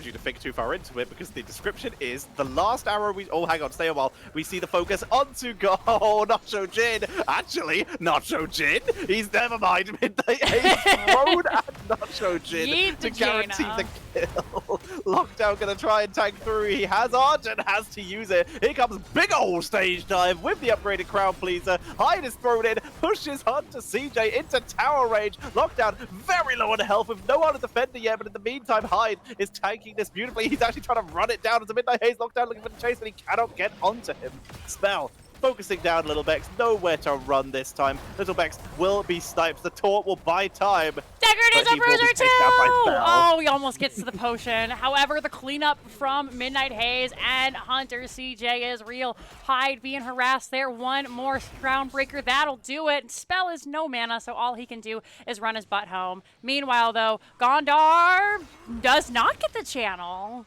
you to think too far into it, because the description is the last arrow we... Oh, hang on, stay a while. We see the focus onto Go. Nacho Jin. Actually, Nacho Jin. He's never mind. Midnight Haze thrown at Nacho Jin to guarantee the kill. Lockdown going to try and tank through. He has Argent, has to use it. Here comes big ol' stage dive with the upgraded Crown Pleaser. Hyde is thrown in, pushes Hunter CJ into tower range. Lockdown very low on health with no one to defend yet, but in the meantime, Hyde is tanking this beautifully. He's actually trying to run it down as a Midnight Haze Lockdown looking for the chase, but he cannot get onto him. Spell focusing down Little Bex, nowhere to run this time. Little Bex will be sniped. The taunt will buy time. Deckard is a bruiser too! Oh, he almost gets to the potion. However, the cleanup from Midnight Haze and Hunter CJ is real. Hyde being harassed there. One more Groundbreaker. That'll do it. Spell is no mana, so all he can do is run his butt home. Meanwhile, though, Gondar does not get the channel.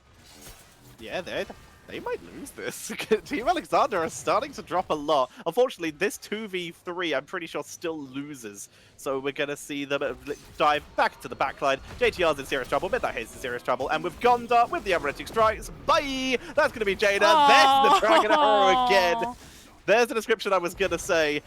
Yeah, they might lose this. Team Alexander are starting to drop a lot. Unfortunately, this 2v3, I'm pretty sure, still loses. So we're going to see them dive back to the backline. JTR's in serious trouble. Midnight Haze in serious trouble. And with Gondar, with the Emeritic Strikes, bye! That's going to be Jaina. There's the Dragon Arrow again. There's the description I was going to say.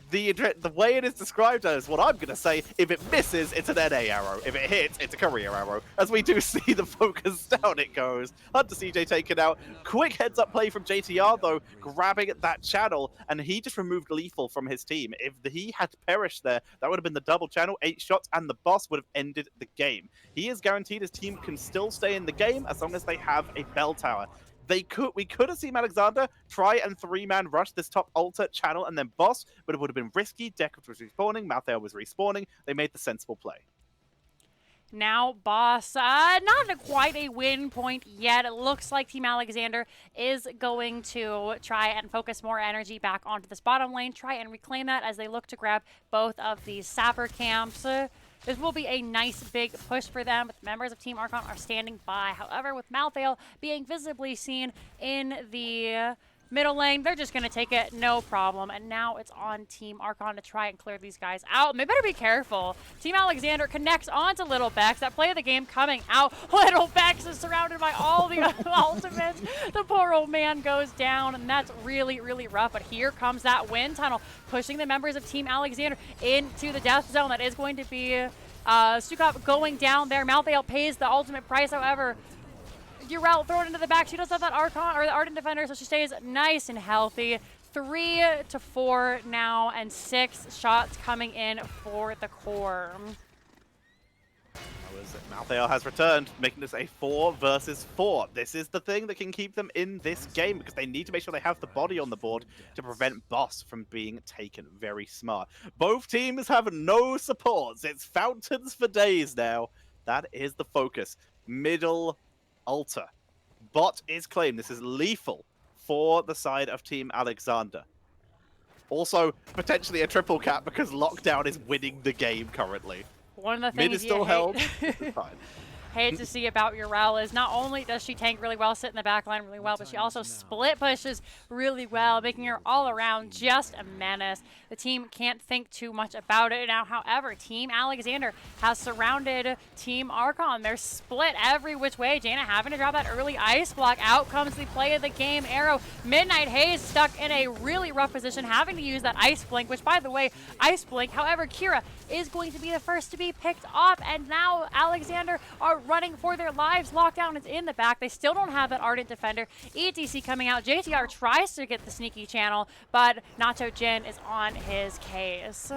The way it is described as what I'm going to say, if it misses, it's an NA arrow. If it hits, it's a career arrow. As we do see the focus, down it goes. Hunter CJ taken out. Quick heads-up play from JTR, though, grabbing that channel, and he just removed Lethal from his team. If he had perished there, that would have been the double channel, 8 shots, and the boss would have ended the game. He is guaranteed his team can still stay in the game as long as they have a bell tower. We could have seen Alexander try and 3-man rush this top altar, channel, and then boss, but it would have been risky. Deckard was respawning, Malthael was respawning. They made the sensible play. Now, boss, not quite a win point yet. It looks like Team Alexander is going to try and focus more energy back onto this bottom lane, try and reclaim that as they look to grab both of these sapper camps. This will be a nice big push for them, but the members of Team Archon are standing by. However, with Malthael being visibly seen in the middle lane, they're just going to take it, no problem. And now it's on Team Archon to try and clear these guys out. And they better be careful. Team Alexander connects onto Little Bex. That play of the game coming out. Little Bex is surrounded by all the ultimates. The poor old man goes down, and that's really, really rough. But here comes that wind tunnel, pushing the members of Team Alexander into the death zone. That is going to be Supercup going down there. Malthael pays the ultimate price, however. Yrel thrown into the back. She does have that Archon or the Ardent Defender, so she stays nice and healthy. 3 to 4 now, and 6 shots coming in for the core. Malthael has returned, making this a 4 versus 4. This is the thing that can keep them in this game, because they need to make sure they have the body on the board to prevent boss from being taken. Very smart. Both teams have no supports. It's fountains for days now. That is the focus. Middle Altar. Bot is claimed. This is lethal for the side of Team Alexander. Also, potentially a triple cap because Lockdown is winning the game currently. One of the Mid things is still held. hate to see about Yrel is not only does she tank really well, sit in the back line really well, but she also split pushes really well, making her all around just a menace. The team can't think too much about it now. However, Team Alexander has surrounded Team Archon. They're split every which way. Jaina having to drop that early ice block. Out comes the play of the game arrow. Midnight Haze stuck in a really rough position, having to use that ice blink, which, by the way, ice blink. However, Kira is going to be the first to be picked off, and now Alexander are running for their lives. Lockdown is in the back. They still don't have that Ardent Defender. ETC coming out. JTR tries to get the sneaky channel, but Nacho Jin is on his case.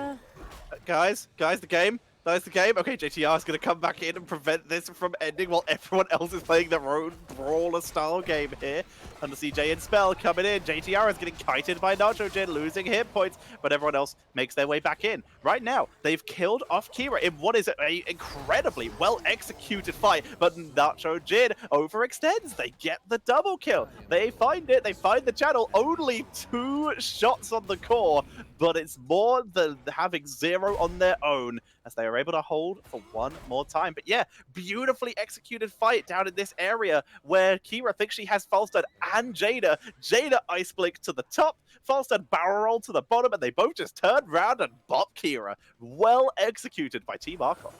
Guys, the game. That's the game. Okay, JTR is going to come back in and prevent this from ending while everyone else is playing their own brawler-style game here. Under CJ and Spell coming in. JTR is getting kited by Nacho Jin, losing hit points, but everyone else makes their way back in. Right now, they've killed off Kira in what is an incredibly well-executed fight, but Nacho Jin overextends. They get the double kill. They find it. They find the channel. Only 2 shots on the core, but it's more than having 0 on their own, as they are able to hold for one more time. But yeah, beautifully executed fight down in this area where Kira thinks she has Falstad and Jada. Jada ice blink to the top, Falstad barrel roll to the bottom, and they both just turned around and bop Kira. Well executed by Team Archon.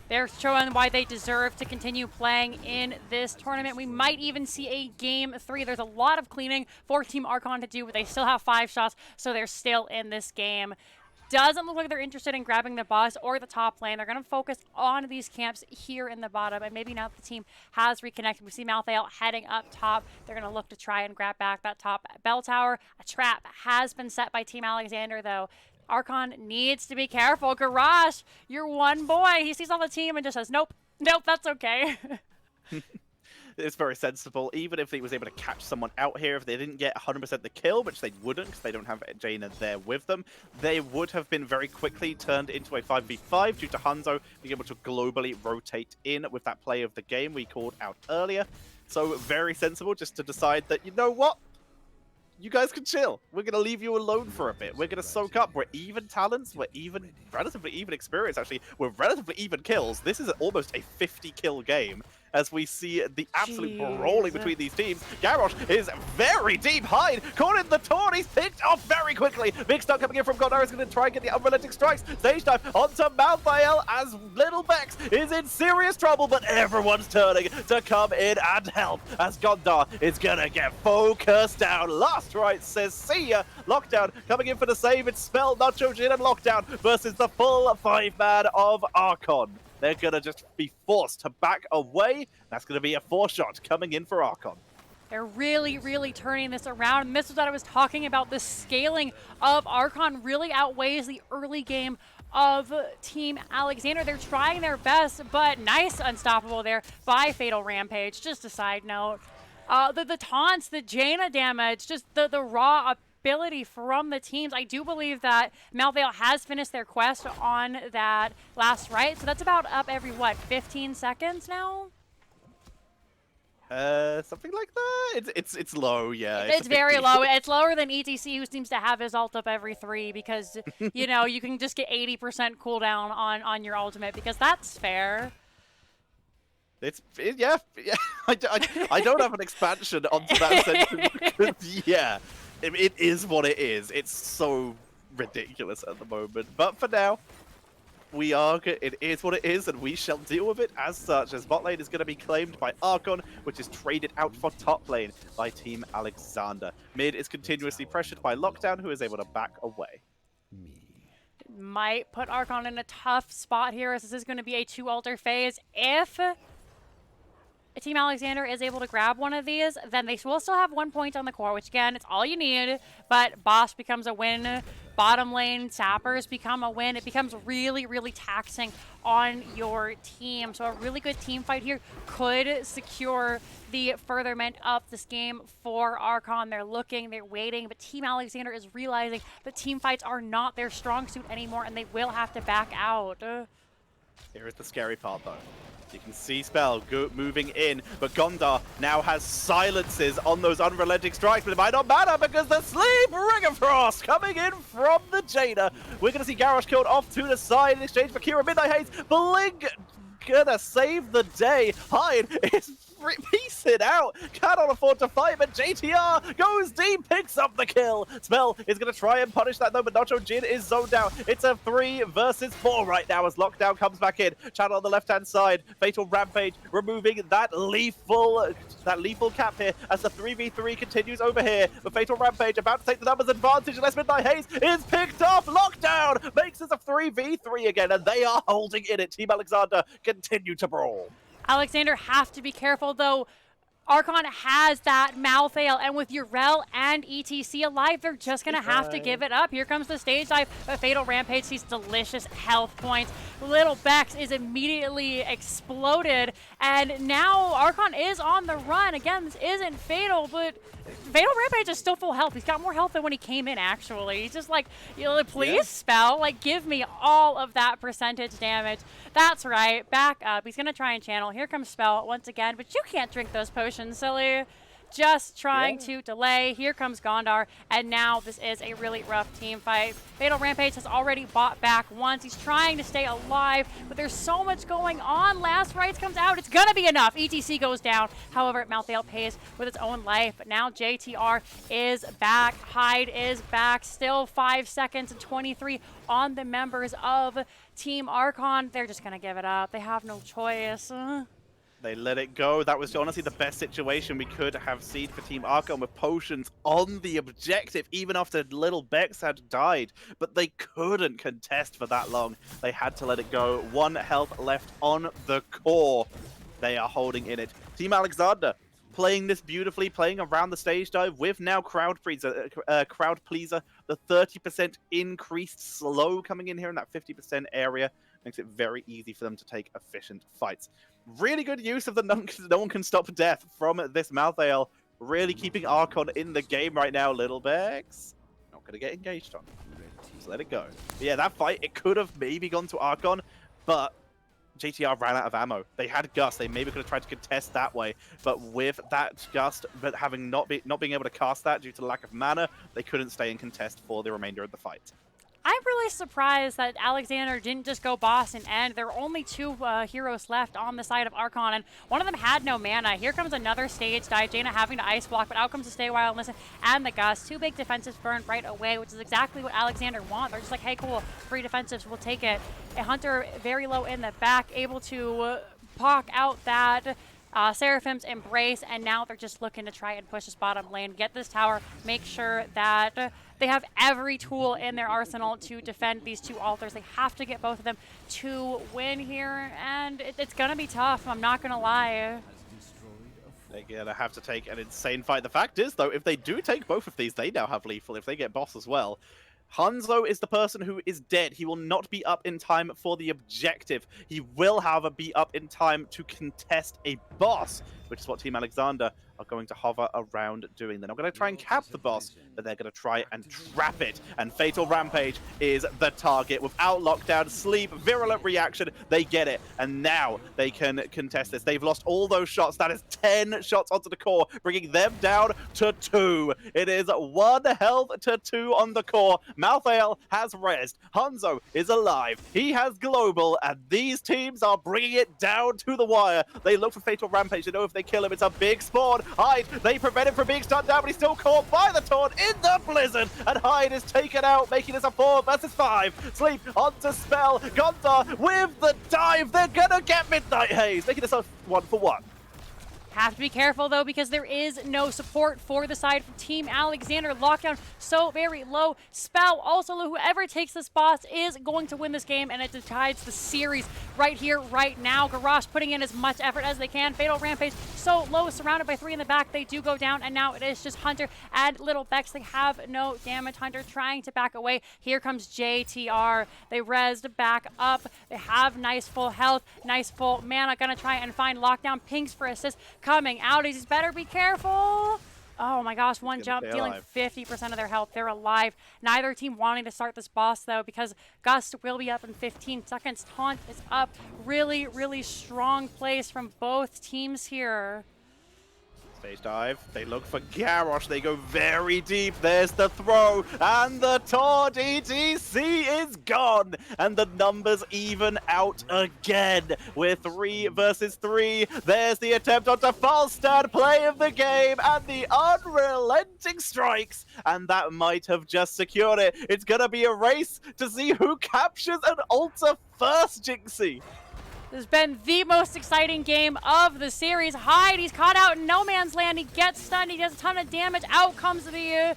They're showing why they deserve to continue playing in this tournament. We might even see a game 3. There's a lot of cleaning for Team Archon to do, but they still have 5 shots, so they're still in this game. Doesn't look like they're interested in grabbing the boss or the top lane. They're going to focus on these camps here in the bottom, and maybe now that the team has reconnected, we see Malthael heading up top. They're going to look to try and grab back that top bell tower. A trap has been set by Team Alexander, though. Archon needs to be careful. Garage, you're one boy. He sees all the team and just says, nope, that's okay. It's very sensible. Even if he was able to catch someone out here, if they didn't get 100% the kill, which they wouldn't because they don't have Jaina there with them, they would have been very quickly turned into a 5v5 due to Hanzo being able to globally rotate in with that play of the game we called out earlier. So very sensible just to decide that, you know what? You guys can chill. We're going to leave you alone for a bit. We're going to soak up. We're even talents. We're even, relatively even experience, actually. We're relatively even kills. This is almost a 50-kill game as we see the absolute brawling between these teams. Garrosh is very deep hide. Caught in the taunt. He's picked off very quickly. Big stun coming in from Godar is going to try and get the unrelenting strikes. Stage dive onto Malthael as Little Bex is in serious trouble, but everyone's turning to come in and help as Gondar is going to get focused down. Last right says, see ya. Lockdown coming in for the save. It's Spell, Nacho Jin, and Lockdown versus the full 5-man of Archon. They're going to just be forced to back away. That's going to be a 4-shot coming in for Archon. They're really, really turning this around. And this was what I was talking about. The scaling of Archon really outweighs the early game of Team Alexander. They're trying their best, but nice unstoppable there by Fatal Rampage. Just a side note. The taunts, the Jaina damage, just the raw ability from the teams. I do believe that Malvale has finished their quest on that last right, so that's about up every, what, 15 seconds now? Something like that. It's low, yeah. It's very low. It's lower than ETC, who seems to have his ult up every 3 because, you know, you can just get 80% cooldown on your ultimate because that's fair. Yeah. I don't have an expansion onto that sentence because, yeah, it is what it is. It's so ridiculous at the moment. But for now, it is what it is, and we shall deal with it as such, as bot lane is going to be claimed by Archon, which is traded out for top lane by Team Alexander. Mid is continuously pressured by Lockdown, who is able to back away. Might put Archon in a tough spot here, as this is going to be a 2-altar phase. If Team Alexander is able to grab one of these, then they will still have 1 point on the core, which again, it's all you need, but boss becomes a win. Bottom lane sappers become a win. It becomes really, really taxing on your team. So a really good team fight here could secure the furtherment of this game for Archon. They're looking, they're waiting, but Team Alexander is realizing that team fights are not their strong suit anymore, and they will have to back out. Here is the scary part, though. You can see Spell moving in, but Gondar now has silences on those unrelenting strikes, but it might not matter because the Sleep Ring of Frost coming in from the Jaina. We're going to see Garrosh killed off to the side in exchange for Kira Midnight Haze. Blink gonna save the day. Hyde is piecing out. Cannot afford to fight, but JTR goes deep, picks up the kill. Spell is going to try and punish that though, but Nacho Jin is zoned out. It's a 3 versus 4 right now as Lockdown comes back in. Channel on the left-hand side. Fatal Rampage removing that lethal cap here as the 3v3 continues over here. But Fatal Rampage about to take the numbers advantage unless Midnight Haze is picked off. Lockdown makes this a 3v3 again, and they are holding in it. Team Alexander continue to brawl. Alexander have to be careful, though. Archon has that Malthael, and with Urel and ETC alive, they're just going to have to give it up. Here comes the stage dive, but Fatal Rampage sees delicious health points. Little Bex is immediately exploded, and now Archon is on the run. Again, this isn't Fatal, but Fatal Rampage is still full health. He's got more health than when he came in, actually. He's just like, please, Spell, like, give me all of that percentage damage. That's right, back up. He's going to try and channel. Here comes Spell once again, but you can't drink those potions, silly. Just trying to delay. Here comes Gondar, and now this is a really rough team fight. Fatal Rampage has already bought back once. He's trying to stay alive, but there's so much going on. Last Rites comes out. It's gonna be enough. ETC goes down. However, Malthael pays with its own life, but now JTR is back. Hyde is back. Still 5 seconds and 23 on the members of Team Archon. They're just gonna give it up. They have no choice. They let it go. That was honestly the best situation we could have seen for Team Archon, with potions on the objective, even after little Bex had died. But they couldn't contest for that long. They had to let it go. 1 health left on the core. They are holding in it. Team Alexander playing this beautifully, playing around the stage dive with now Crowd Pleaser, the 30% increased slow coming in here in that 50% area. Makes it very easy for them to take efficient fights. Really good use of the no one can stop death from this Malthael. Really keeping Archon in the game right now. Little Bex not going to get engaged on. Just let it go. But yeah, that fight, it could have maybe gone to Archon, but JTR ran out of ammo. They had Gust. They maybe could have tried to contest that way, but with that Gust, but having not being able to cast that due to the lack of mana, they couldn't stay in contest for the remainder of the fight. I'm really surprised that Alexander didn't just go boss and end. There were only 2 heroes left on the side of Archon, and one of them had no mana. Here comes another stage dive. Jaina having to ice block, but out comes the Stay Wild and Listen and the Gust. 2 big defensives burned right away, which is exactly what Alexander want. They're just like, hey, cool, 3 defensives, we'll take it. A Hunter very low in the back, able to pock out that Seraphim's Embrace, and now they're just looking to try and push this bottom lane, get this tower, make sure that they have every tool in their arsenal to defend these 2 altars. They have to get both of them to win here, and it's going to be tough, I'm not going to lie. They're going to have to take an insane fight. The fact is, though, if they do take both of these, they now have lethal. If they get boss as well, Hanzo is the person who is dead. He will not be up in time for the objective. He will, however, be up in time to contest a boss. which is what Team Alexander are going to hover around doing. They're not going to try and cap the boss, but they're going to try and trap it. And Fatal Rampage is the target. Without lockdown, sleep, virulent reaction, they get it. And now they can contest this. They've lost all those shots. That is 10 shots onto the core, bringing them down to 2. It is 1 health to 2 on the core. Malthael has rezzed. Hanzo is alive. He has global, and these teams are bringing it down to the wire. They look for Fatal Rampage to know if they kill him. It's a big spawn. Hyde, they prevent him from being stunned down, but he's still caught by the taunt in the blizzard, and Hyde is taken out, making this a 4 versus 5. Sleep onto Spell. Gondar with the dive. They're gonna get Midnight Haze, making this a 1-for-1. Have to be careful, though, because there is no support for the side from Team Alexander. Lockdown so very low. Spell also low. Whoever takes this boss is going to win this game, and it decides the series right here, right now. Garrosh putting in as much effort as they can. Fatal Rampage so low, surrounded by 3 in the back. They do go down, and now it is just Hunter and Little Bex. They have no damage. Hunter trying to back away. Here comes JTR. They rezzed back up. They have nice full health, nice full mana. Gonna try and find Lockdown. Pings for assist. Coming out, he's better be careful. Oh my gosh, one jump, dealing 50% of their health. They're alive. Neither team wanting to start this boss, though, because Gust will be up in 15 seconds. Taunt is up. Really, really strong plays from both teams here. Stage dive, they look for Garrosh, they go very deep, there's the throw, and the taunt, ETC is gone, and the numbers even out again, with 3 versus 3, there's the attempt on the false start play of the game, and the unrelenting strikes, and that might have just secured it. It's gonna be a race to see who captures an altar first, Jinxie. This has been the most exciting game of the series. Hyde, he's caught out in no man's land. He gets stunned. He does a ton of damage. Out comes the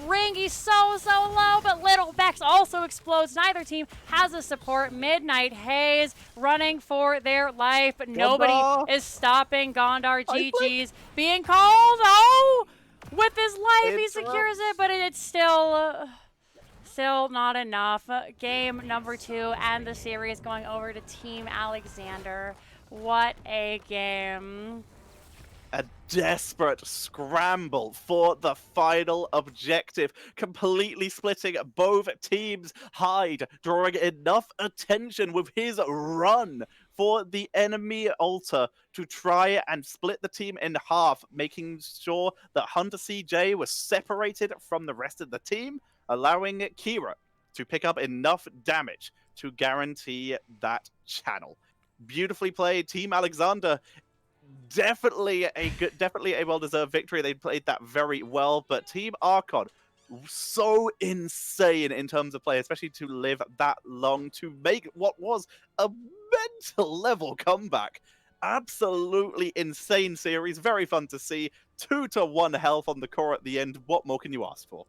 ring. He's so low, but Little Bex also explodes. Neither team has a support. Midnight Haze running for their life, but nobody is stopping Gondar. GG's being called. Oh, with his life, he secures it, but it's still... Still not enough. Game number 2 and the series going over to Team Alexander. What a game. A desperate scramble for the final objective, completely splitting both teams. Hyde drawing enough attention with his run for the enemy altar to try and split the team in half, making sure that Hunter CJ was separated from the rest of the team, allowing Kira to pick up enough damage to guarantee that channel. Beautifully played, Team Alexander. Definitely a well-deserved victory. They played that very well, but Team Archon, so insane in terms of play, especially to live that long, to make what was a mental level comeback. Absolutely insane series, very fun to see. 2-1 health on the core at the end. What more can you ask for?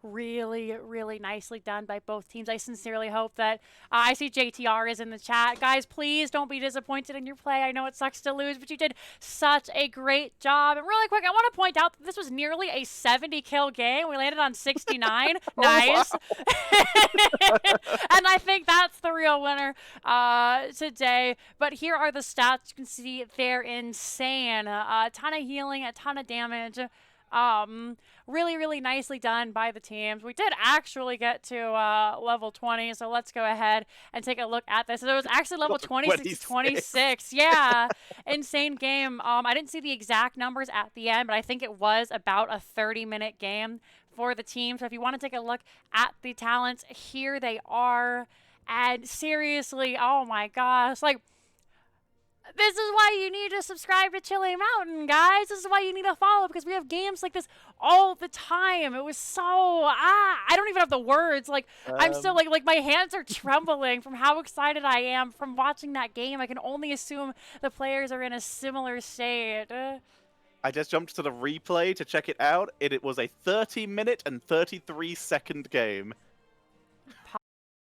Really, really nicely done by both teams. I sincerely hope that I see JTR is in the chat. Guys, please don't be disappointed in your play. I know it sucks to lose, but you did such a great job. And really quick, I want to point out that this was nearly a 70-kill game. We landed on 69. Nice. And I think that's the real winner today. But here are the stats. You can see they're insane. A ton of healing, a ton of damage. Really, really nicely done by the teams. We did actually get to level 20, so let's go ahead and take a look at this. So it was actually level 26. Yeah, insane game. I didn't see the exact numbers at the end, but I think it was about a 30-minute game for the team. So if you want to take a look at the talents, here they are. And seriously, oh my gosh, like, this is why you need to subscribe to Chili Mountain, guys. This is why you need to follow, because we have games like this all the time. It was so, I don't even have the words. Like, I'm still, like my hands are trembling from how excited I am from watching that game. I can only assume the players are in a similar state. I just jumped to the replay to check it out. It was a 30-minute and 33-second game.